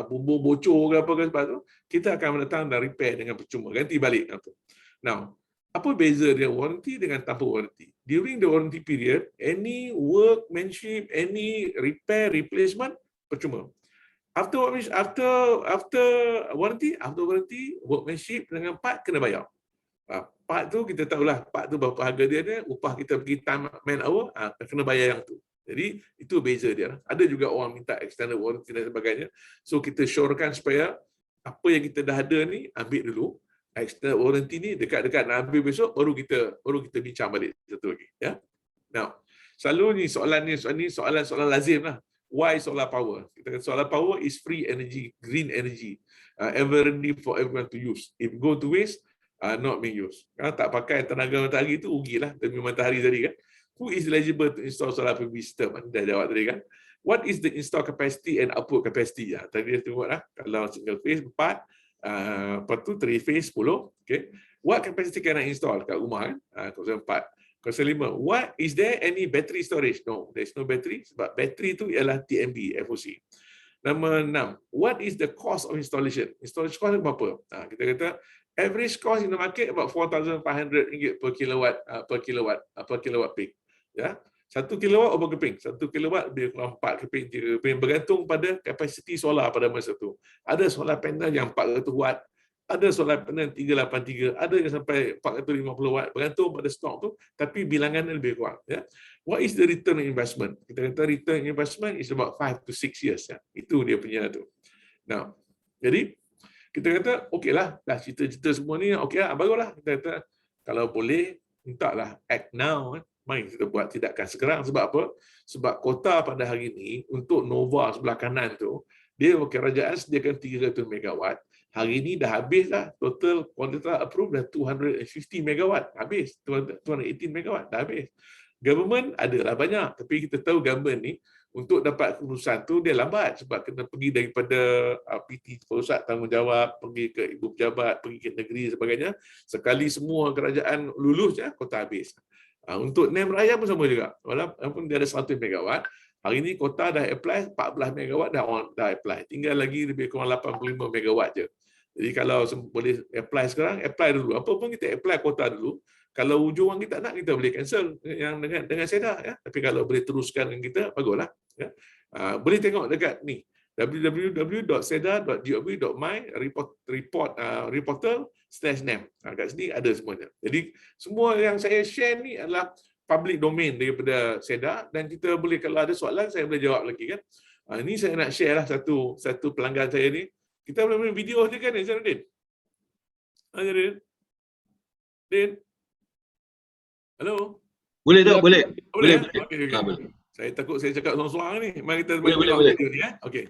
bumbung bocor ke apa ke sebab tu, kita akan datang dan repair dengan percuma, ganti balik. Now, apa beza dia warranty dengan tanpa warranty? During the warranty period, any workmanship, any repair, replacement, percuma. After warranty, workmanship dengan part kena bayar. Part tu kita tahulah, part tu berapa harga dia, upah kita pergi time man hour, kena bayar yang tu. Jadi itu beza dia. Ada juga orang minta extended warranty dan sebagainya. So kita syorkan supaya apa yang kita dah ada ni ambil dulu. Extended warranty ni dekat-dekat nak ambil besok baru kita bincang balik satu lagi, ya. Now, selalu ni soalan soalan lazim lah. Why solar power? Kita kata solar power is free energy, green energy, ever ready for everyone to use. If go to waste, not being used. Kalau tak pakai tenaga matahari tu rugilah demi matahari tadi kan. Who is eligible to install solar PV system? Dah jawab tadi kan. What is the install capacity and output capacity? Tadi dia tengok lah. Kalau single phase 4, lepas tu 3 phase 10. Okay. What capacity can I install kat rumah kan? 4. Question 5. What is there any battery storage? No, there is no battery sebab battery tu ialah TMB FOC. Nombor 6. What is the cost of installation? Installation cost berapa? Kita kata average cost in the market about RM4,500 per kilowatt peak. Ya. 1 kilowatt berapa keping? 1 kilowatt dia kurang 4 keping, 3 keping bergantung pada kapasiti solar pada masa tu. Ada solar panel yang 400 watt, Ada solar panel 383, ada yang sampai 450 watt, bergantung pada stok tu, tapi bilangannya lebih kurang. Ya. What is the return on investment? Kita kata return on investment is about 5 to 6 years. Ya. Itu dia punya tu. Nah, jadi kita kata okeylah, dah cerita-cerita semua ni okeylah, baguslah. Kita kata kalau boleh mintalah act now. Mari kita buat tindakan sekarang. Sebab apa? Sebab kota pada hari ini untuk Nova sebelah kanan tu, dia kerajaan sediakan 300 megawatt. Hari ini dah habis dah. Total kuantitas approve dah 250 megawatt. Habis. 218 megawatt dah habis. Government adalah banyak. Tapi kita tahu government ni untuk dapat keputusan tu dia lambat. Sebab kena pergi daripada PT pusat tanggungjawab, pergi ke ibu pejabat, pergi ke negeri dan sebagainya. Sekali semua kerajaan lulus, kota habis. Untuk NEM Raya pun sama juga. Walaupun dia ada 100 megawatt, hari ini kota dah apply 14 megawatt dah apply. Tinggal lagi lebih kurang 85 megawatt je. Jadi kalau boleh apply sekarang, apply dulu. Apa pun kita apply kota dulu. Kalau hujung orang kita nak, kita boleh cancel yang dengan SEDA. Ya. Tapi kalau boleh teruskan dengan kita, baguslah. Ya. Boleh tengok dekat ni www.seda.gov.my reporter/NEM. Kat sini ada semuanya. Jadi semua yang saya share ni adalah public domain daripada SEDA dan kita boleh, kalau ada soalan saya boleh jawab lagi kan. Ini saya nak share lah satu pelanggan saya ni. Kita boleh main video je kan, Zainuddin? Zainuddin? Din? Halo? Boleh tak? Boleh. Boleh. Boleh. Okay. Saya takut saya cakap seorang-seorang ni. Mari kita boleh. Video ni. Okey.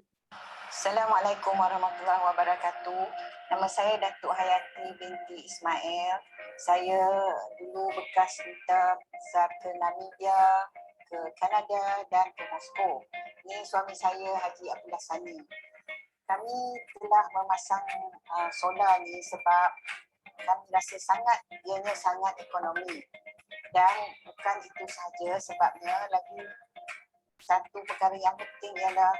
Assalamualaikum warahmatullahi wabarakatuh. Nama saya Datuk Hayati binti Ismail. Saya dulu bekas duta besar ke Namibia, ke Kanada dan ke Moskow. Ini suami saya Haji Abdullah Sani. Kami telah memasang solar ni sebab kami rasa ianya sangat ekonomi. Dan bukan itu sahaja, sebabnya lagi satu perkara yang penting ialah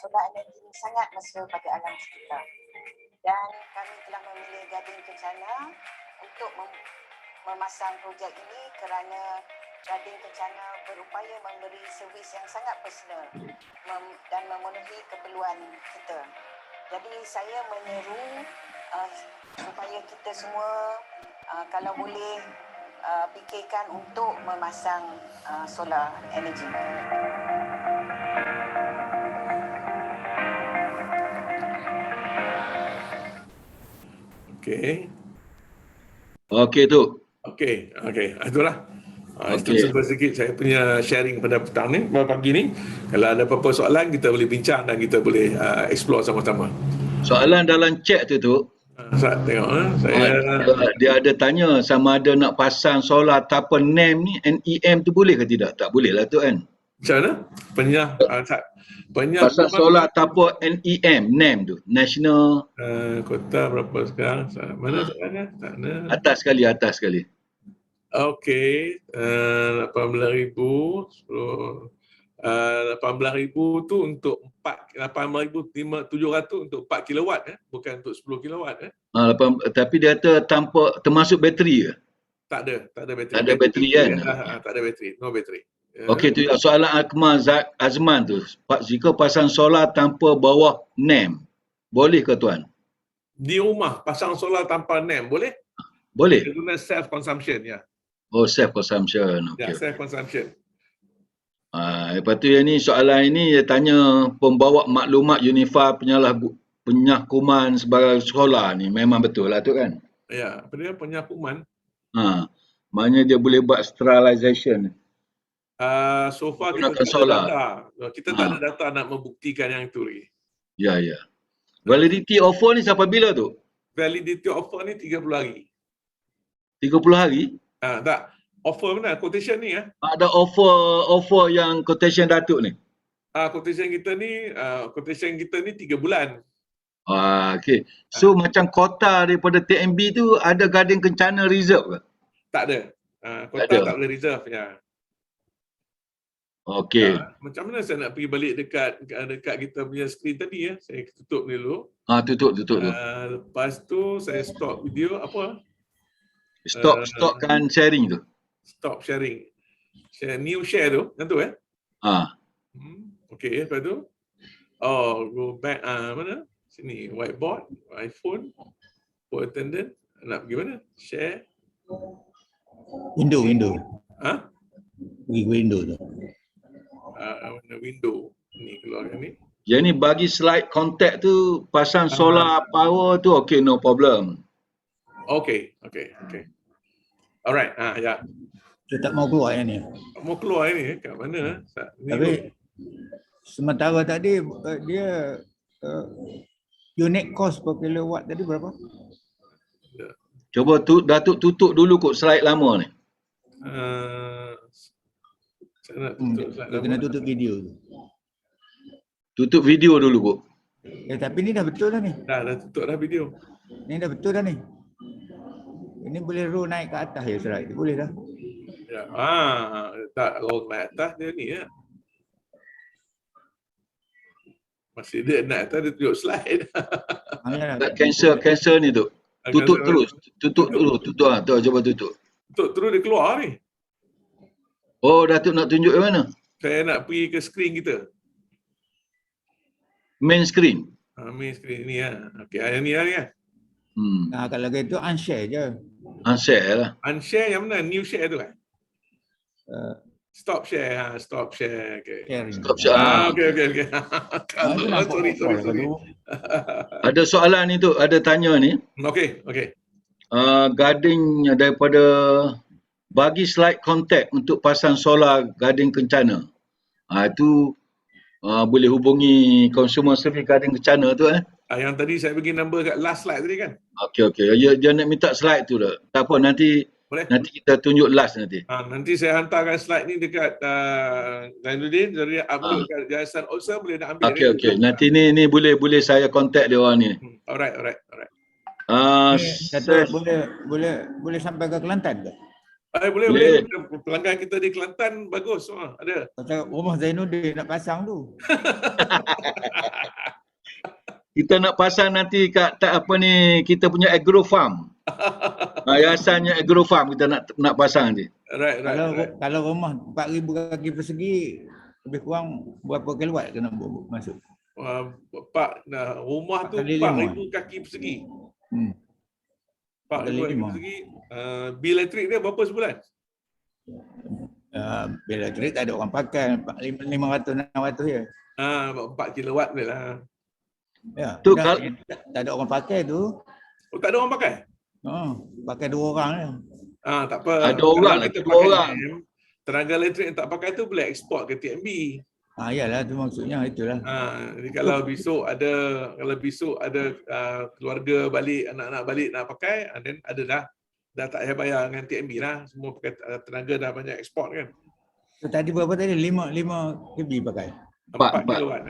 solar energi ini sangat mesra pada alam sekitar. Dan kami telah memilih Gading Kencana untuk memasang projek ini kerana Gading Kencana berupaya memberi servis yang sangat personal dan memenuhi keperluan kita. Jadi saya menyeru supaya kita semua kalau boleh fikirkan untuk memasang solar energy. Okey. Okey tu. Okey. Itulah. Itu Okey. sedikit saya punya sharing pada petang ni, pagi ni. Kalau ada apa-apa soalan, kita boleh bincang dan kita boleh explore sama-sama. Soalan dalam chat tu, Saya tengok. Saya dia ada tanya sama ada nak pasang solar tanpa NEM ni, NEM tu boleh ke tidak? Tak boleh lah tu kan. macam mana? Pasang solar tanpa NEM tu, National. Kota berapa sekarang? Mana soalannya? Sana. Atas sekali. Okey, 18,000, 18,000 tu untuk 8,700 untuk 4 kilowatt bukan untuk 10 kilowatt Tapi dia kata tanpa termasuk bateri ke? Tak ada bateri. Tak ada bateri kan? Tak ada bateri, no bateri. Okey tu soalan Akmal Azman tu. Jika pasang solar tanpa bawah NEM, boleh ke tuan? Di rumah pasang solar tanpa NEM boleh? Boleh. Dia guna self consumption ya. Oh, self consumption. Ya, Okey. self consumption. Lepas tu yang ni soalan ini dia tanya pembawa maklumat Unifa penyakuman sebagai solar ni memang betul lah tu kan? Ya, apa dia penyakuman? Maknanya dia boleh buat sterilization. So far kita Gunakan tak solar. ada data. Kita tak ada data nak membuktikan yang itu lagi. Ya. Validity offer ni sampai bila tu? Validity offer ni 30 hari. 30 hari? Tak. Offer mana? Quotation ni Ada offer yang quotation Datuk ni? Quotation kita ni 3 bulan. Okey. So macam kota daripada TMB tu ada Gading Kencana reserve ke? Tak ada. Kota Tak ada. tak boleh reserve ya. Okey. Macam mana saya nak pergi balik dekat kita punya screen tadi Saya tutup ni dulu. Tutup tu. Lepas tu saya stop video apa? Stopkan sharing tu. Stop sharing. New share tu, yang tu Okey, lepas tu go back mana? Sini whiteboard, iPhone. For attendant, nak pergi mana? Share. Window. Ha? Pergi window tu. Mana window. Ni keluarkan ni. Yang ni bagi slide contact tu pasang solar power tu okay, no problem. Okay. Alright, ya. Dia tak mau keluar yang ni. Mau keluar ni kat mana? Ni Tapi sementara tadi dia unit cost per kilowatt tadi berapa? Cuba Datuk tutup dulu kot slide lama ni. Saya nak tutup slide Dia kena lama. tutup video tu. Tutup video dulu kot. Tapi ni dah betul dah ni. Dah tutup dah video. Ni dah betul dah ni. Ini boleh roll naik ke atas ya slide tu. Boleh dah. Ya. Tak roll naik atas dia ni ya. Masih dia naik atas dia tunjuk slide. Tak cancel ni tu. Tutup terus. Tutup dulu. Tutup ah. Tu cuba tutup. Tutup terus dia keluar ni. Oh, Datuk nak tunjuk yang mana? Saya nak pergi ke screen kita. Main screen. Main screen ni ya. Okey, yang ni lah ni kan. Nah, kalau gitu unshare je. Unshare lah. Unshare yang mana? New share tu kan? Stop share. Stop share. Okay. Sharing. Stop share. Okay. Sorry. Ada soalan ni tu, ada tanya ni. Okay. Guarding daripada bagi slide contact untuk pasang solar guarding Kencana. Itu boleh hubungi consumer service guarding Kencana tu Yang tadi saya bagi number kat last slide tadi kan? Okey. Dia nak minta slide tu dah. Tak apa, nanti kita tunjuk last nanti. Nanti saya hantarkan slide ni dekat Zainuddin, dari upload kat Yayasan Awesome, boleh nak ambil. Okey. Nanti ni boleh saya contact dia orang ni. Alright. Datuk boleh sampai ke Kelantan ke? Boleh. Pelanggan kita di Kelantan bagus semua. Ada. Pasal rumah Zainuddin nak pasang tu. Kita nak pasang nanti kat kita punya agro farm. Yayasannya agro farm kita nak pasang nanti. Right. Kalau rumah 4,000 kaki persegi lebih kurang berapa kilowatt kena masuk? Rumah tu Kali 4,000 kaki persegi. 4,000 kaki persegi. Bil elektrik dia berapa sebulan? Bil elektrik tak ada orang pakai, 500-600 je. 4 kilowatt dia lah. Ya, Tu tak ada orang pakai tu. Tak ada orang pakai? Pakai 2 orang je. Tak apa. Ada orang Kalau kita lagi, 2 pakai orang. Tenaga elektrik yang tak pakai tu boleh ekspor ke TNB. Yalah tu maksudnya itulah. Jadi kalau besok ada keluarga balik, anak-anak balik nak pakai, then ada dah tak payah bayar dengan TNB lah. Semua pakai tenaga dah banyak ekspor kan. So, tadi berapa tadi? 5 KB pakai. 4 kilowatt.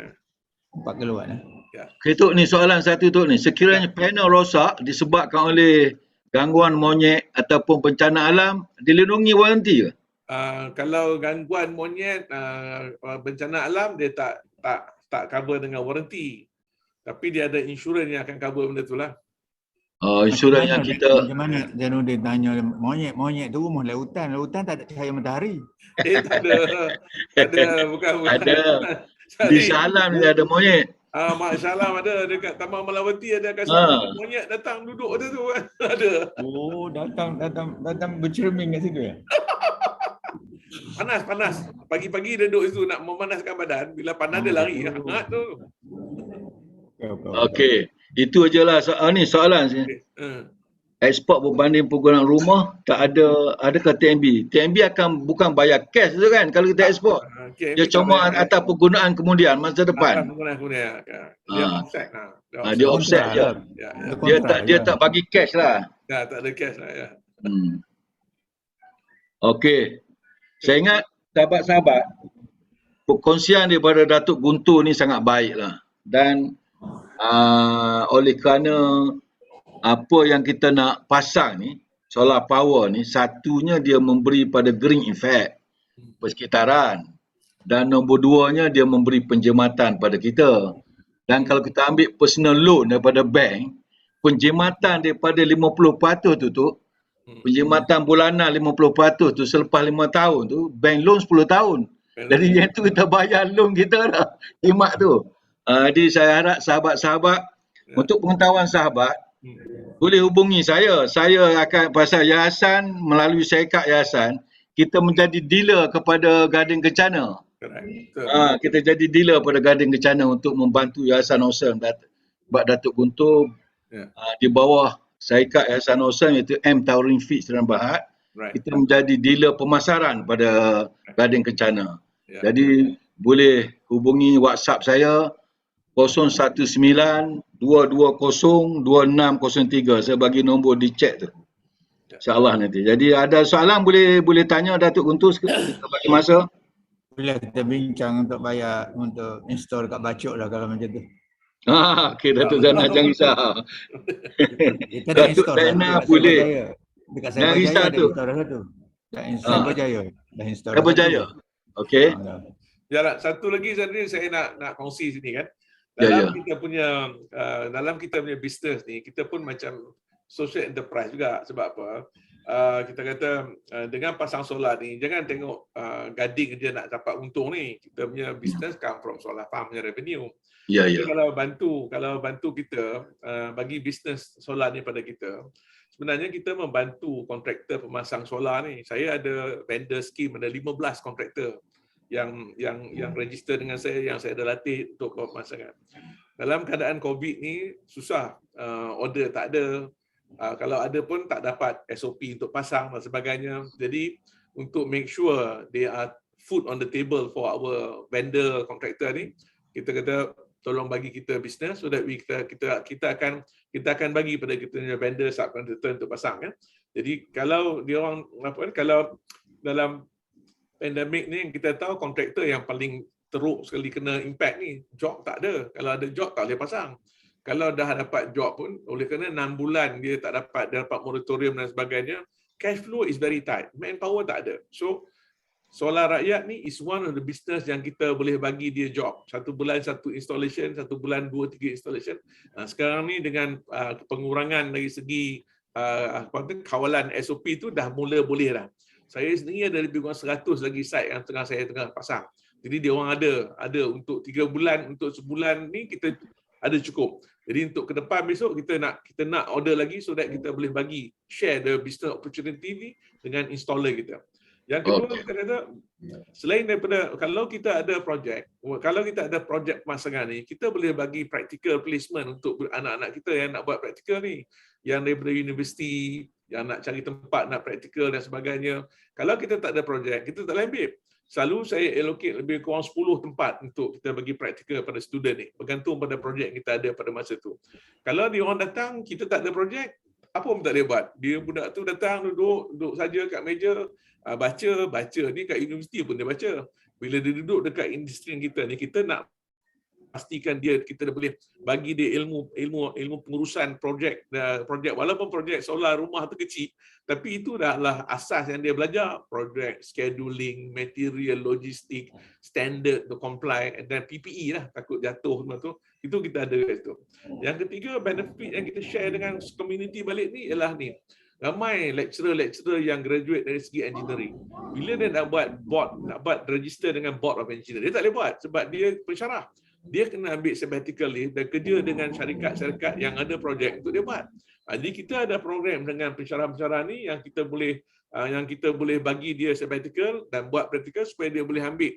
4 kilowatt Okay, Tok, ni soalan satu Tok ni. Sekiranya panel rosak disebabkan oleh gangguan monyet ataupun bencana alam, dilindungi waranti ke? Kalau gangguan monyet, bencana alam, dia tak cover dengan waranti. Tapi dia ada insurans yang akan cover benda tu lah. Insurans yang kita... Macam mana Zainuddin tanya monyet tu rumah lautan tak ada cahaya matahari. Tak ada, bukan. Ada. Di Shah Alam ni ada monyet. Mak Syalam ada dekat Taman Melawati, ada kat sana. Monyet datang duduk tu kan. Ada. Oh, datang bercermin kat situ ya. Panas. Pagi-pagi dia duduk situ nak memanaskan badan. Bila panas dia lari. Hangat tu. Okey. Itu je lah soalan sini. Ekspor berbanding penggunaan rumah tak adakah TNB? TNB akan bukan bayar cash tu kan kalau kita ekspor. Dia cuma atas penggunaan kemudian masa depan. Kemudian. Dia offset lah. Dia offset je. Dia tak bagi cash lah. Tak ada cash lah ya. Okey. Saya ingat sahabat-sahabat, perkongsian daripada Datuk Guntur ni sangat baik lah. Dan oleh kerana apa yang kita nak pasang ni, solar power ni, satunya dia memberi pada green effect persekitaran. Dan nombor 2-nya dia memberi penjimatan pada kita. Dan kalau kita ambil personal loan daripada bank, penjimatan daripada 50% tu, penjimatan bulanan 50% tu selepas 5 tahun tu, bank loan 10 tahun. Jadi yang tu kita bayar loan kita dah, jimat tu. Jadi saya harap sahabat-sahabat, untuk pengetahuan sahabat, boleh hubungi saya. Saya akan pasal yayasan, melalui syarikat yayasan, kita menjadi dealer kepada Gading Kencana. Correct. Betul. Kita jadi dealer pada Gading Kencana untuk membantu Yayasan Awesome. Sebab Datuk Guntur Ya. di bawah syarikat Yayasan Awesome iaitu M Towering Fitch dan Berhad, Right. kita menjadi dealer pemasaran pada Gading Kencana. Ya. Jadi boleh hubungi WhatsApp saya 019-220-2603. Saya bagi nombor di chat tu. InsyaAllah nanti. Jadi ada soalan boleh tanya Datuk Guntur, kita bagi masa. Bila kita bincang untuk bayar, untuk install kat Bacok lah kalau macam tu. Okey, Datuk Zainal jangan risau. Kita dah Datuk install Zainal dekat boleh. Cyberjaya. Dekat Jangan Cyberjaya risau dah tu. install dah satu. Kat Cyberjaya dah install dah Cyberjaya. satu. Okey. Dah. Ya, satu lagi saya nak kongsi sini kan. Ya, Dalam ya. kita punya dalam kita punya bisnes ni, kita pun macam social enterprise juga. Sebab apa? Kita kata dengan pasang solar ni, jangan tengok Gading dia nak dapat untung ni. Kita punya bisnes come from solar farm punya revenue. Ya, Jadi ya. kalau bantu kita bagi bisnes solar ni pada kita, sebenarnya kita membantu kontraktor pemasang solar ni. Saya ada vendor scheme, ada 15 kontraktor yang register dengan saya, yang saya ada latih untuk pemasangan. Dalam keadaan COVID ni susah, order tak ada. Kalau ada pun tak dapat SOP untuk pasang dan sebagainya. Jadi untuk make sure they are food on the table for our vendor kontraktor ni, kita kata tolong bagi kita bisnes so that kita akan bagi pada kita punya vendor subcontractor untuk pasang kan. Jadi kalau dia orang kalau dalam pandemik ni kita tahu kontraktor yang paling teruk sekali kena impact ni, job tak ada. Kalau ada job tak boleh pasang. Kalau dah dapat job pun oleh kerana 6 bulan dia dapat moratorium dan sebagainya, cash flow is very tight. Manpower tak ada. So solar rakyat ni is one of the business yang kita boleh bagi dia job. 1 bulan 1 installation, 1 bulan 2-3 installation. Sekarang ni dengan pengurangan dari segi kawalan SOP tu dah mula boleh dah. Saya sendiri ada lebih kurang 100 lagi site yang saya tengah pasang. Jadi dia orang ada untuk 3 bulan, untuk sebulan ni kita ada cukup. Jadi untuk ke depan besok kita nak order lagi so that kita boleh bagi share the business opportunity ni dengan installer kita. Yang kedua kita kata selain daripada kalau kita ada projek pemasangan ni, kita boleh bagi practical placement untuk anak-anak kita yang nak buat practical ni, yang daripada universiti yang nak cari tempat nak practical dan sebagainya. Kalau kita tak ada projek, kita tak boleh ambil. Selalu saya allocate lebih kurang 10 tempat untuk kita bagi praktikal pada student ni, bergantung pada projek kita ada pada masa tu. Kalau dia orang datang, kita tak ada projek, apa pun tak boleh buat. Dia budak tu datang duduk saja kat meja, baca ni kat universiti pun dia baca. Bila dia duduk dekat industri kita ni, kita nak pastikan kita boleh bagi dia ilmu pengurusan projek walaupun projek solar rumah tu kecil, tapi itu dah asas yang dia belajar, projek scheduling, material, logistik, standard to comply, dan PPE lah, takut jatuh semua tu, itu kita ada kat situ. Yang ketiga, benefit yang kita share dengan community balik ni ialah ni, ramai lecturer yang graduate dari segi engineering. Bila dia nak buat register dengan board of engineer, dia tak boleh buat sebab dia pensyarah. Dia kena ambil sabbatical leave dan kerja dengan syarikat-syarikat yang ada projek untuk dia buat. Jadi kita ada program dengan pensyarah-pensyarah ni yang kita boleh bagi dia sabbatical dan buat practical supaya dia boleh ambil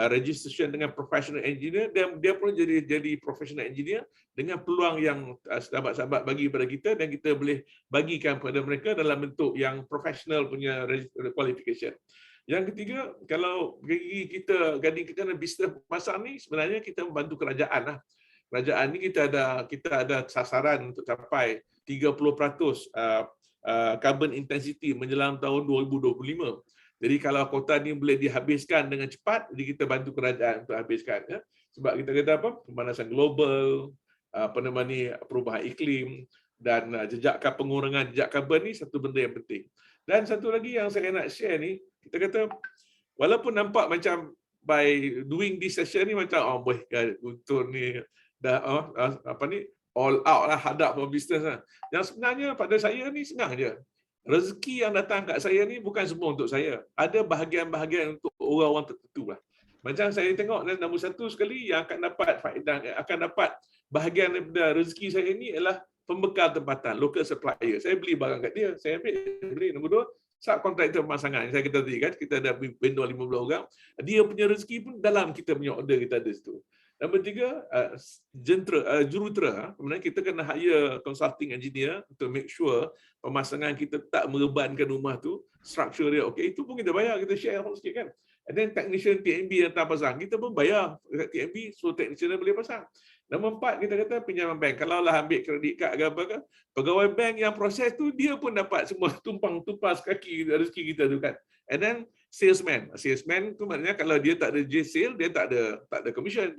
registration dengan professional engineer, dan dia pun jadi professional engineer dengan peluang yang sahabat-sahabat bagi pada kita, dan kita boleh bagikan kepada mereka dalam bentuk yang professional punya qualification. Yang ketiga, kalau bagi kita Gading Kencana bisnes pasar ni, sebenarnya kita membantu kerajaan lah. Kerajaan ni kita ada sasaran untuk capai 30% carbon intensity menjelang tahun 2025. Jadi kalau kota ni boleh dihabiskan dengan cepat, jadi kita bantu kerajaan untuk habiskan. Ya. Sebab kita kata apa? Pemanasan global, perubahan iklim, dan pengurangan jejak karbon ni satu benda yang penting. Dan satu lagi yang saya nak share ni, kita kata walaupun nampak macam by doing this session ni macam boleh Guntur ni dah all out lah, hadap for business lah. Yang sebenarnya pada saya ni senang je. Rezeki yang datang kat saya ni bukan semua untuk saya. Ada bahagian-bahagian untuk orang-orang tertentu lah. Macam saya tengok nombor satu sekali yang akan dapat faedah, akan dapat bahagian daripada rezeki saya ni ialah pembekal tempatan, local supplier. Saya beli barang kat dia, saya beli. Nombor 2, subkontraktor pemasangan. Saya kata tadi kan, kita ada vendor 15 orang. Dia punya rezeki pun dalam kita punya order kita ada situ. Nombor 3, jurutera. Kemudian kita kena hire consulting engineer untuk make sure pemasangan kita tak merebankan rumah tu, structure dia okey, itu pun kita bayar, kita share sikit kan. And then technician TNB yang tak pasang, kita pun bayar dekat TNB, so technician boleh pasang. Nombor 4, kita kata pinjaman bank. Kalau lah ambil kredit kad ke apa ke, pegawai bank yang proses tu, dia pun dapat semua tumpang tumpas kaki rezeki kita tu kan. And then salesman tu maknanya kalau dia tak ada sale, dia tak ada commission,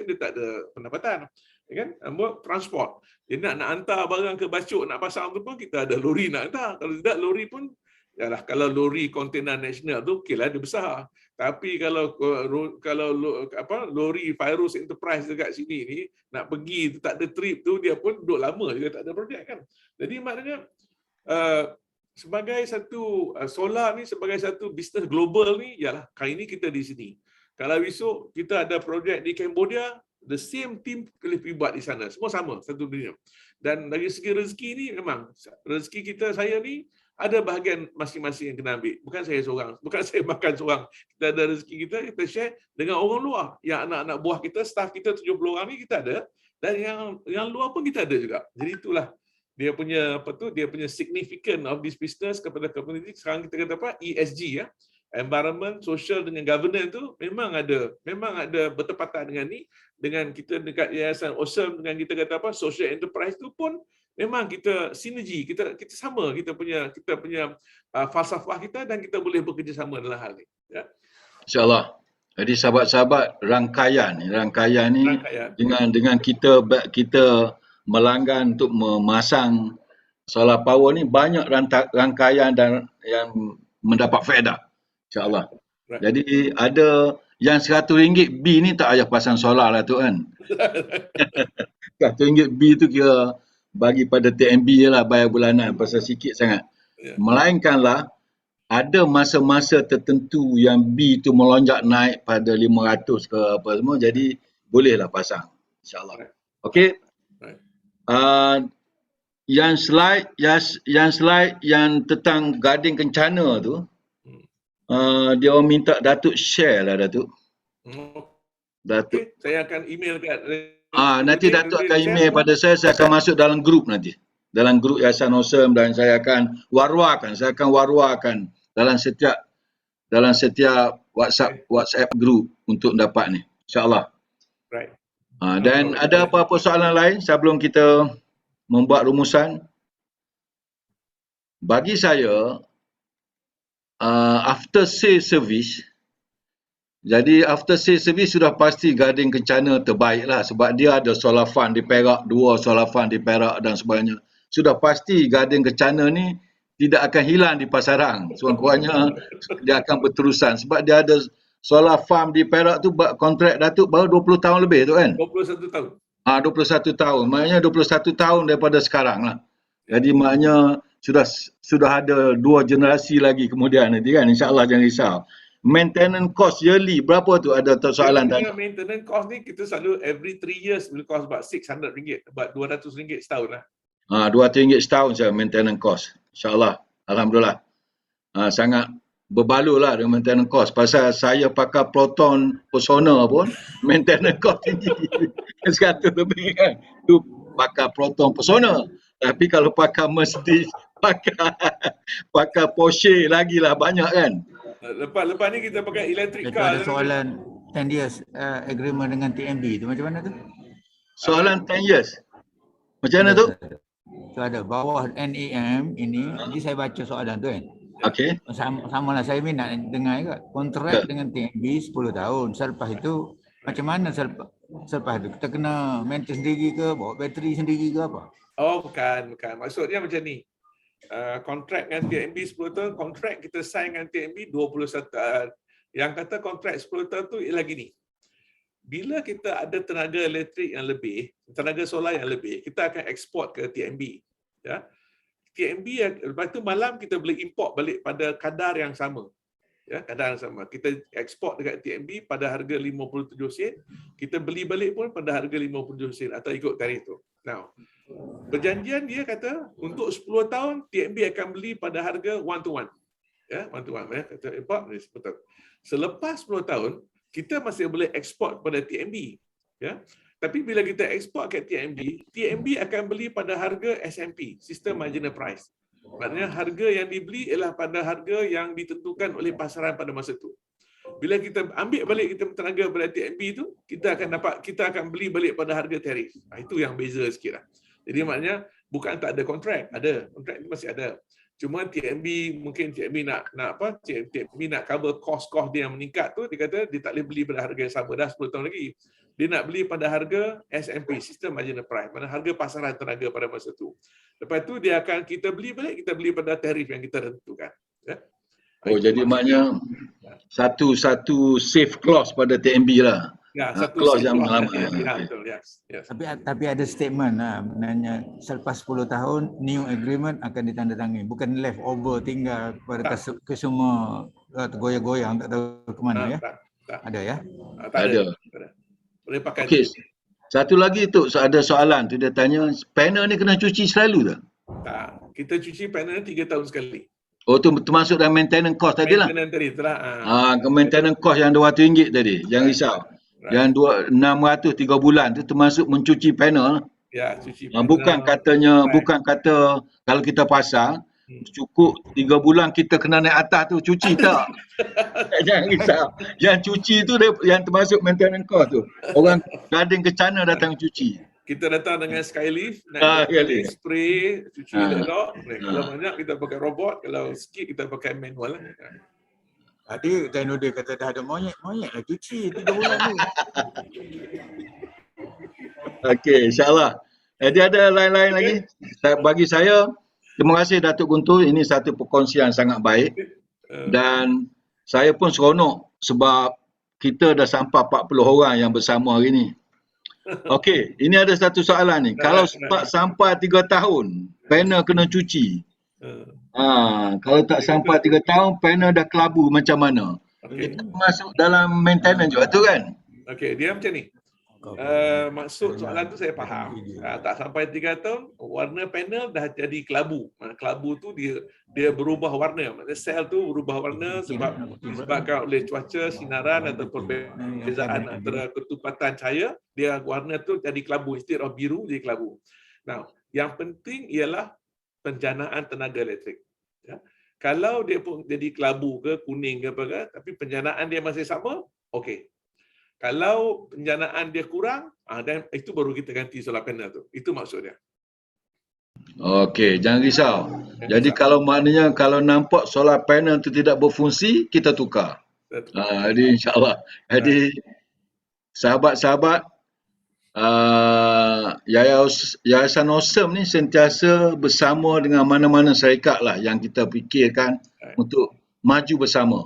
dia tak ada pendapatan. Ya kan? Nombor transport. Dia nak hantar barang ke Bacok nak pasang tu pun kita ada lori nak hantar. Kalau tidak lori pun yalah, kalau lori kontainer nasional tu okeylah dia besar. Tapi kalau lori Virus Enterprise dekat sini ni nak pergi tak ada trip tu, dia pun duduk lama juga tak ada projek kan. Jadi maknanya sebagai satu solar ni sebagai satu bisnes global ni, yalah kali ni kita di sini. Kalau besok kita ada projek di Cambodia, the same team boleh pergi buat di sana. Semua sama, satu dunia. Dan dari segi rezeki ni memang rezeki kita, saya ni ada bahagian masing-masing yang kena ambil. Bukan saya seorang, bukan saya makan seorang. Kita ada rezeki kita share dengan orang luar. Yang anak-anak buah kita, staff kita 70 orang ni kita ada, dan yang luar pun kita ada juga. Jadi itulah dia punya dia punya significant of this business kepada community. Sekarang kita kata apa? ESG ya. Environment, social dengan governance tu memang ada bertepatan dengan ni. Dengan kita dekat Yayasan Awesome, dengan kita kata apa? Social enterprise tu pun memang kita sinergi, kita sama, kita punya falsafah kita, dan kita boleh bekerjasama dalam hal ni. Ya. InsyaAllah. Jadi sahabat-sahabat, rangkaian ni dengan kita melanggan untuk memasang solar power ni banyak rangkaian dan yang mendapat faedah. InsyaAllah. Right. Jadi ada yang RM100 B ni tak payah pasang solar lah tu kan. RM100 B tu kira bagi pada TNB je lah, bayar bulanan pasal sikit sangat. Yeah. Melainkanlah ada masa-masa tertentu yang B tu melonjak naik pada 500 ke apa semua, jadi bolehlah pasang. InsyaAllah. Right. Okey. Right. Yang slide yang tentang Gading Kencana tu, dia orang minta Datuk share lah Datuk. Datuk. Okay. Saya akan email kat Nanti Datuk akan email pada saya akan masuk dalam grup nanti. Dalam grup Yayasan Awesome, dan saya akan war-warkan dalam setiap WhatsApp grup untuk dapat ni. InsyaAllah. Right. Dan ada apa-apa soalan lain sebelum kita membuat rumusan? Bagi saya, after sales service, jadi after sales service sudah pasti Gading Kencana terbaik lah, sebab dia ada solar fund di Perak, 2 solar fund di Perak dan sebagainya. Sudah pasti Gading Kencana ni tidak akan hilang di pasaran. Sekurang-kurangnya dia akan berterusan sebab dia ada solar farm di Perak tu, kontrak Datuk baru 20 tahun lebih tu kan? 21 tahun. 21 tahun. Maknanya 21 tahun daripada sekarang lah. Jadi maknanya sudah ada 2 generasi lagi kemudian nanti kan. InsyaAllah jangan risau. Maintenance cost yearly berapa tu, ada soalan tadi? Maintenance cost ni kita selalu every 3 years will cost about RM600, about RM200 setahun lah. RM200 setahun saya maintenance cost. InsyaAllah. Alhamdulillah. Sangat berbaloi lah dengan maintenance cost. Pasal saya pakai Proton Persona pun maintenance cost tinggi. 100 lebih kan. Tu pakai Proton Persona. Tapi kalau pakai Mercedes, pakai Porsche lagi lah banyak kan. Lepas ni kita pakai electric Itu car. ada soalan 10 years agreement dengan TNB tu macam mana tu? Soalan 10 years. Macam mana tu? Tu ada bawah NAM ini, nanti saya baca soalan tu kan. Okey. Sama lah, saya nak dengar juga. Kontrak dengan TNB 10 tahun. Selepas itu macam mana selepas itu? Kita kena maintain sendiri ke, bawa bateri sendiri ke apa? Oh bukan. Maksudnya macam ni. Kontrak dengan TNB 10 tahun, kontrak kita sign dengan TNB 21. Yang kata kontrak 10 tahun tu ialah gini. Bila kita ada tenaga elektrik yang lebih, tenaga solar yang lebih, kita akan ekspor ke TNB. Ya. TNB, lepas tu malam kita boleh import balik pada kadar yang sama. Ya, kadar yang sama. Kita ekspor dekat TNB pada harga 57 sen, kita beli balik pun pada harga 57 sen atau ikut tarikh tu. Now, Perjanjian dia kata untuk 10 tahun TNB akan beli pada harga one to one. Ya, one to one kata import betul. Selepas 10 tahun kita masih boleh ekspor pada TNB. Ya. Tapi bila kita ekspor ke TNB, TNB akan beli pada harga SMP, System Marginal Price. Maknanya harga yang dibeli ialah pada harga yang ditentukan oleh pasaran pada masa itu. Bila kita ambil balik kita tenaga pada TNB tu, kita akan beli balik pada harga tarif. Itu yang beza sikit lah. Jadi maknanya bukan tak ada kontrak, ada. Kontrak itu masih ada. Cuma mungkin TNB nak apa? TNB nak cover kos-kos dia yang meningkat tu, dia kata dia tak boleh beli pada harga yang sama dah 10 tahun lagi. Dia nak beli pada harga SMP, System Marginal Price, mana harga pasaran tenaga pada masa tu. Lepas tu kita beli pada tarif yang kita tentukan. Ya? Oh, jadi maknanya satu safe clause pada TNB lah. Ya, satu clause yang lama. Ya, betul. Yes. Tapi ada statement lah, maknanya selepas 10 tahun new agreement akan ditandatangani, bukan left over tinggal pada ke semua goyang-goyang tak tahu ke mana ya. Tak. Ada ya? Ada. Boleh pakai. Okey. Satu lagi tu ada soalan tu, dia tanya panel ni kena cuci selalu tak? Tak. Kita cuci panel 3 tahun sekali. Oh, tu termasuk dalam maintenance cost tadi lah. Maintenance tadi telah. Maintenance cost yang RM200 tadi, jangan risau. Yang 600 3 bulan tu termasuk mencuci panel. Ya, cuci panel. Bukan kata kalau kita pasang cukup 3 bulan kita kena naik atas tu cuci tak. Jangan risau. Yang cuci tu yang termasuk maintenance cost tu. Orang Gading Kencana datang cuci. Kita datang dengan skylift, spray, cuci elok. Kalau banyak kita pakai robot, kalau sikit kita pakai manual. Tadi Zainuddin kata dah ada monyet lah cuci 3 bulan tu. Okey, insyaAllah. Jadi ada lain-lain lagi? Bagi saya, terima kasih Datuk Guntur. Ini satu perkongsian sangat baik. Dan saya pun seronok sebab kita dah sampai 40 orang yang bersama hari ni. Okey, ini ada satu soalan ni. Kalau sampai 3 tahun, panel kena cuci. Kalau tak sampai 3 tahun, panel dah kelabu macam mana? Kita masuk dalam maintenance juga tu kan? Okey, dia macam ni. Maksud soalan tu saya faham. Tak sampai 3 tahun, warna panel dah jadi kelabu. Kelabu tu dia berubah warna. Maksudnya sel tu berubah warna disebabkan oleh cuaca, sinaran atau perbezaan antara ketupatan cahaya, dia warna tu jadi kelabu. Instead of biru, jadi kelabu. Nah, yang penting ialah penjanaan tenaga elektrik. Ya. Kalau dia pun jadi kelabu ke, kuning ke apa, tapi penjanaan dia masih sama, okey. Kalau penjanaan dia kurang, dan itu baru kita ganti solar panel tu. Itu maksud dia. Okey, jangan risau. Jadi kalau maknanya kalau nampak solar panel tu tidak berfungsi, kita tukar. Jadi insya-Allah. Jadi sahabat-sahabat Yayasan Awesome ni sentiasa bersama dengan mana-mana syarikat lah yang kita fikirkan untuk maju bersama.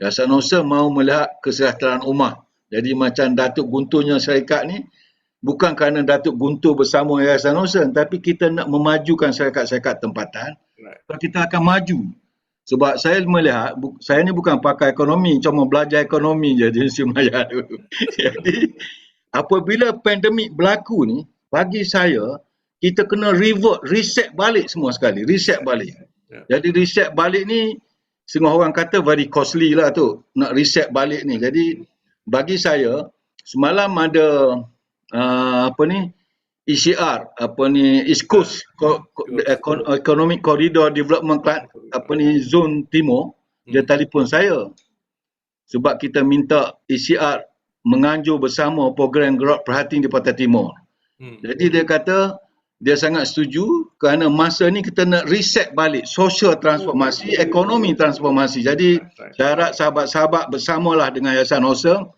Yayasan Awesome mahu melihat kesejahteraan ummah. Jadi macam Datuk Gunturnya syarikat ni bukan kerana Datuk Guntur bersama Yayasan Awesome, tapi kita nak memajukan syarikat-syarikat tempatan. Kita akan maju. Sebab saya melihat, saya ni bukan pakar ekonomi, cuma belajar ekonomi je di Semaya tu. Jadi apabila pandemik berlaku ni, bagi saya, kita kena reset balik semua sekali. Reset balik. Jadi reset balik ni, setengah orang kata very costly lah tu. Nak reset balik ni. Jadi, bagi saya, semalam ada ECR, East Coast Economic Corridor Development Zone Timur, dia telefon saya. Sebab kita minta ECR menganjur bersama program gerak perhatian di Pantai Timur. Jadi dia kata dia sangat setuju kerana masa ni kita nak reset balik social transformasi, ekonomi transformasi. Jadi saya harap sahabat-sahabat bersamalah dengan Yayasan Awesome.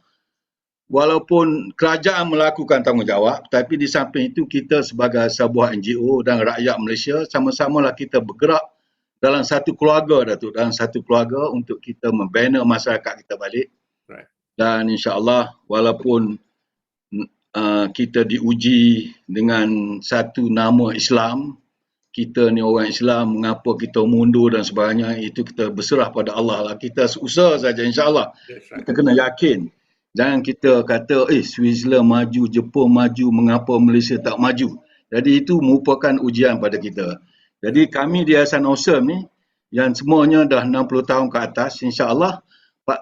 Walaupun kerajaan melakukan tanggungjawab, tapi di samping itu kita sebagai sebuah NGO dan rakyat Malaysia sama-samalah kita bergerak dalam satu keluarga dalam satu keluarga untuk kita membina masyarakat kita balik. Dan insya-Allah walaupun kita diuji dengan satu nama Islam, kita ni orang Islam, mengapa kita mundur dan sebagainya, itu kita berserah pada Allah lah. Kita usaha saja insya-Allah. Kita kena yakin. Jangan kita kata Switzerland maju, Jepun maju, mengapa Malaysia tak maju? Jadi itu merupakan ujian pada kita. Jadi kami di Yayasan Awesome ni yang semuanya dah 60 tahun ke atas, insya-Allah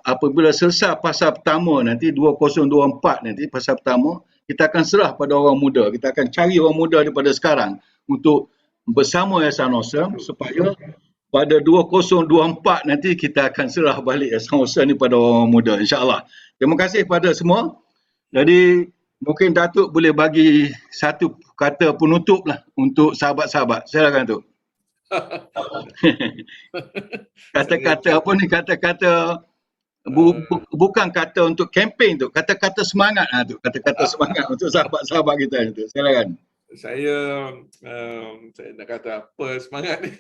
apabila selesai fasa pertama nanti 2024 nanti fasa pertama, kita akan serah pada orang muda. Kita akan cari orang muda daripada sekarang untuk bersama Yayasan Awesome supaya pada 2024 nanti kita akan serah balik Yayasan Awesome ni pada orang muda, insya-Allah. Terima kasih kepada semua. Jadi mungkin Datuk boleh bagi satu kata penutup lah untuk sahabat-sahabat. Silakan Datuk. Kata-kata apa ni? Kata-kata bukan kata untuk kempen tu, kata-kata semangat tu, kata-kata semangat untuk sahabat-sahabat kita tu. Silakan. Saya nak kata apa semangat ni.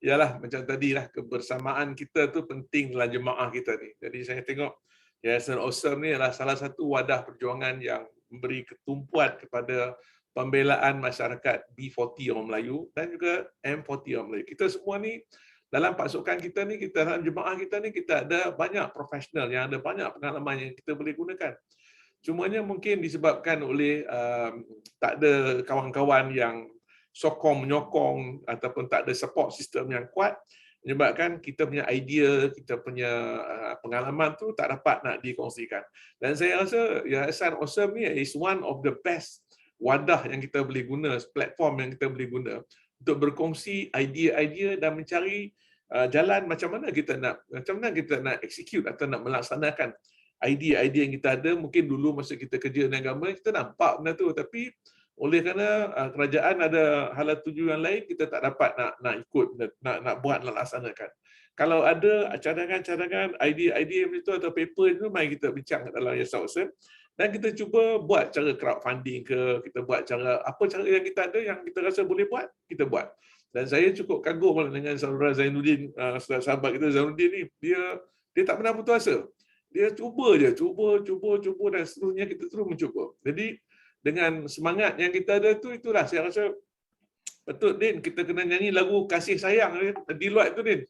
Yalah macam tadilah, kebersamaan kita tu penting dalam jemaah kita ni. Jadi saya tengok Yayasan Awesome ni adalah salah satu wadah perjuangan yang memberi ketumpuan kepada pembelaan masyarakat B40 orang Melayu dan juga M40 orang Melayu. Kita semua ni dalam pasukan kita ni, kita dalam jemaah kita ni, kita ada banyak profesional yang ada banyak pengalaman yang kita boleh gunakan. Cumanya mungkin disebabkan oleh tak ada kawan-kawan yang sokong menyokong ataupun tak ada support system yang kuat, menyebabkan kita punya idea, kita punya pengalaman tu tak dapat nak dikongsikan. Dan saya rasa Yayasan Awesome ni is one of the best wadah yang kita boleh guna, platform yang kita boleh guna untuk berkongsi idea-idea dan mencari jalan macam mana kita nak execute atau nak melaksanakan idea-idea yang kita ada. Mungkin dulu masa kita kerja dengan government, kita nampak benda tu, tapi oleh kerana kerajaan ada hala tuju yang lain, kita tak dapat nak ikut, nak buat, nak laksanakan. Kalau ada cadangan-cadangan, idea-idea macam tu atau paper itu, mari kita bincang dalam Yayasan Awesome dan kita cuba buat cara crowdfunding ke, kita buat cara apa cara yang kita ada yang kita rasa boleh buat, kita buat. Dan saya cukup kagum dengan saudara Zainuddin, sahabat kita Zainuddin ni, dia tak pernah putus asa. Dia cuba dan seterusnya kita terus mencuba. Jadi dengan semangat yang kita ada tu, itulah saya rasa betul Din, kita kena nyanyi lagu Kasih Sayang Deloitte tu Din.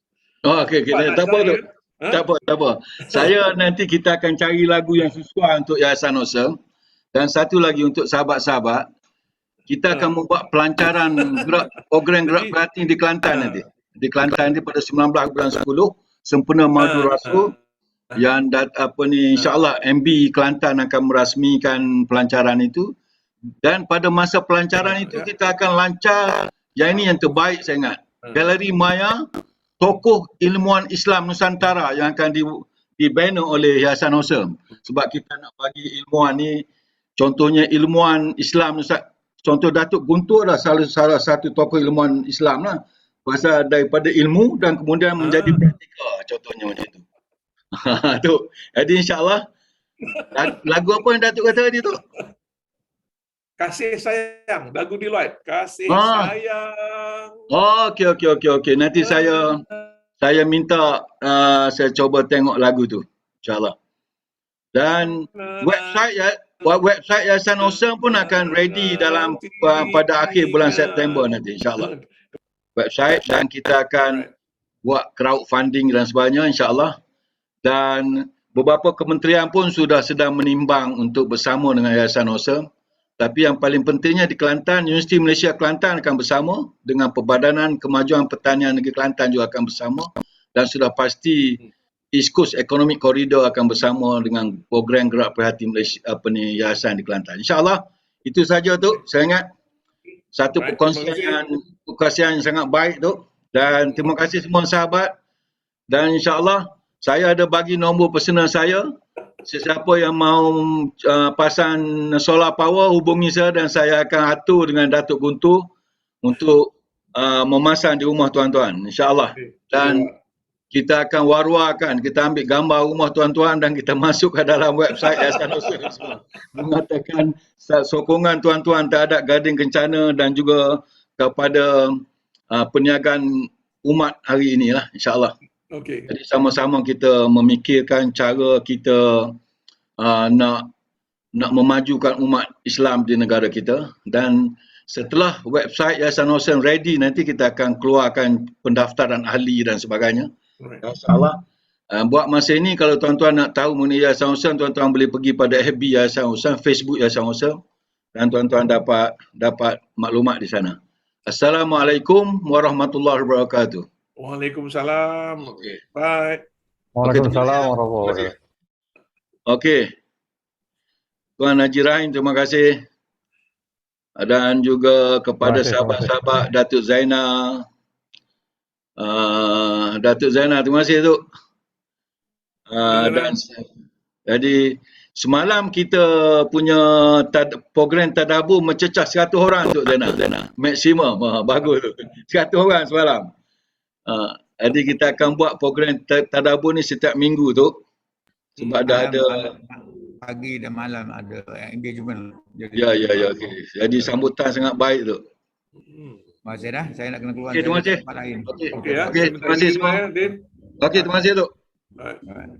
Oh okey, tak apa tu. Tak apa. Saya nanti kita akan cari lagu yang sesuai untuk Yayasan Awesome. Dan satu lagi untuk sahabat-sahabat, kita akan membuat pelancaran program gerak perhatian di Kelantan nanti. Di Kelantan nanti pada 19 bulan 10, sempena Madu Rasul yang insya-Allah MB Kelantan akan merasmikan pelancaran itu. Dan pada masa pelancaran itu kita akan lancar yang ini yang terbaik saya ingat. Galeri Maya Tokoh Ilmuwan Islam Nusantara yang akan dibina oleh Yayasan Awesome. Sebab kita nak bagi ilmuwan ni, contohnya ilmuwan Islam, contoh Datuk Guntur adalah salah satu tokoh ilmuwan Islam lah. Pasal daripada ilmu dan kemudian menjadi praktikal, contohnya macam tu. Tu. Jadi insya-Allah lagu apa yang Datuk kata tadi tu? Kasih Sayang, lagu Deloitte. Kasih Sayang. Okey. Nanti saya minta saya cuba tengok lagu tu, insya-Allah. Dan website Yayasan Awesome pun akan ready dalam pada akhir bulan September nanti, insya-Allah. Website, dan kita akan buat crowdfunding dan sebagainya, insya-Allah. Dan beberapa kementerian pun sudah sedang menimbang untuk bersama dengan Yayasan Awesome. Tapi yang paling pentingnya di Kelantan, Universiti Malaysia Kelantan akan bersama dengan Perbadanan Kemajuan Pertanian Negeri Kelantan juga akan bersama, dan sudah pasti East Coast Economic Corridor akan bersama dengan program gerak perhatian Malaysia Yayasan di Kelantan. InsyaAllah itu saja tu. Saya ingat satu perkongsian yang sangat baik tu, dan terima kasih semua sahabat. Dan insyaAllah saya ada bagi nombor personal saya. Sesiapa yang mau pasang solar power, hubungi saya dan saya akan atur dengan Datuk Guntur untuk memasang di rumah tuan-tuan, insya-Allah. Dan kita akan war-warkan, kita ambil gambar rumah tuan-tuan dan kita masuk ke dalam website Yayasan Awesome mengatakan sokongan tuan-tuan terhadap Gading Kencana dan juga kepada perniagaan umat hari inilah, insya-Allah. Okay. Jadi sama-sama kita memikirkan cara kita nak memajukan umat Islam di negara kita. Dan setelah website Yayasan Awesome ready, nanti kita akan keluarkan pendaftaran ahli dan sebagainya. InsyaAllah. Buat masa ini, kalau tuan-tuan nak tahu mengenai Yayasan Awesome, tuan-tuan boleh pergi pada FB Yayasan Awesome, Facebook Yayasan Awesome. dan tuan-tuan dapat maklumat di sana. Assalamualaikum warahmatullahi wabarakatuh. Waalaikumsalam. Okey. Bye. Waalaikumsalam warahmatullahi wabarakatuh. Okey. Tuan Haji Rahim, terima kasih. Dan juga kepada Terima kasih, sahabat-sahabat Datuk Zainal. Datuk Zainal, terima kasih Tok. Dan jadi semalam kita punya program tadabbur mencecah 100 orang Tok Zainal. Maksimum. Bagus tu. 100 orang semalam. Jadi kita akan buat program tadabbur ni setiap minggu Tok. Sebab dah ada pagi dan malam ada engagement. Jadi, ya okey. Jadi sambutan sangat baik tu. Terima kasih dah. Saya nak kena keluar. Okey, terima kasih. Tempat lain. Okey. Okey ya. Okey, terima kasih semua. Din. Okey, terima kasih Tok. Alright. Alright.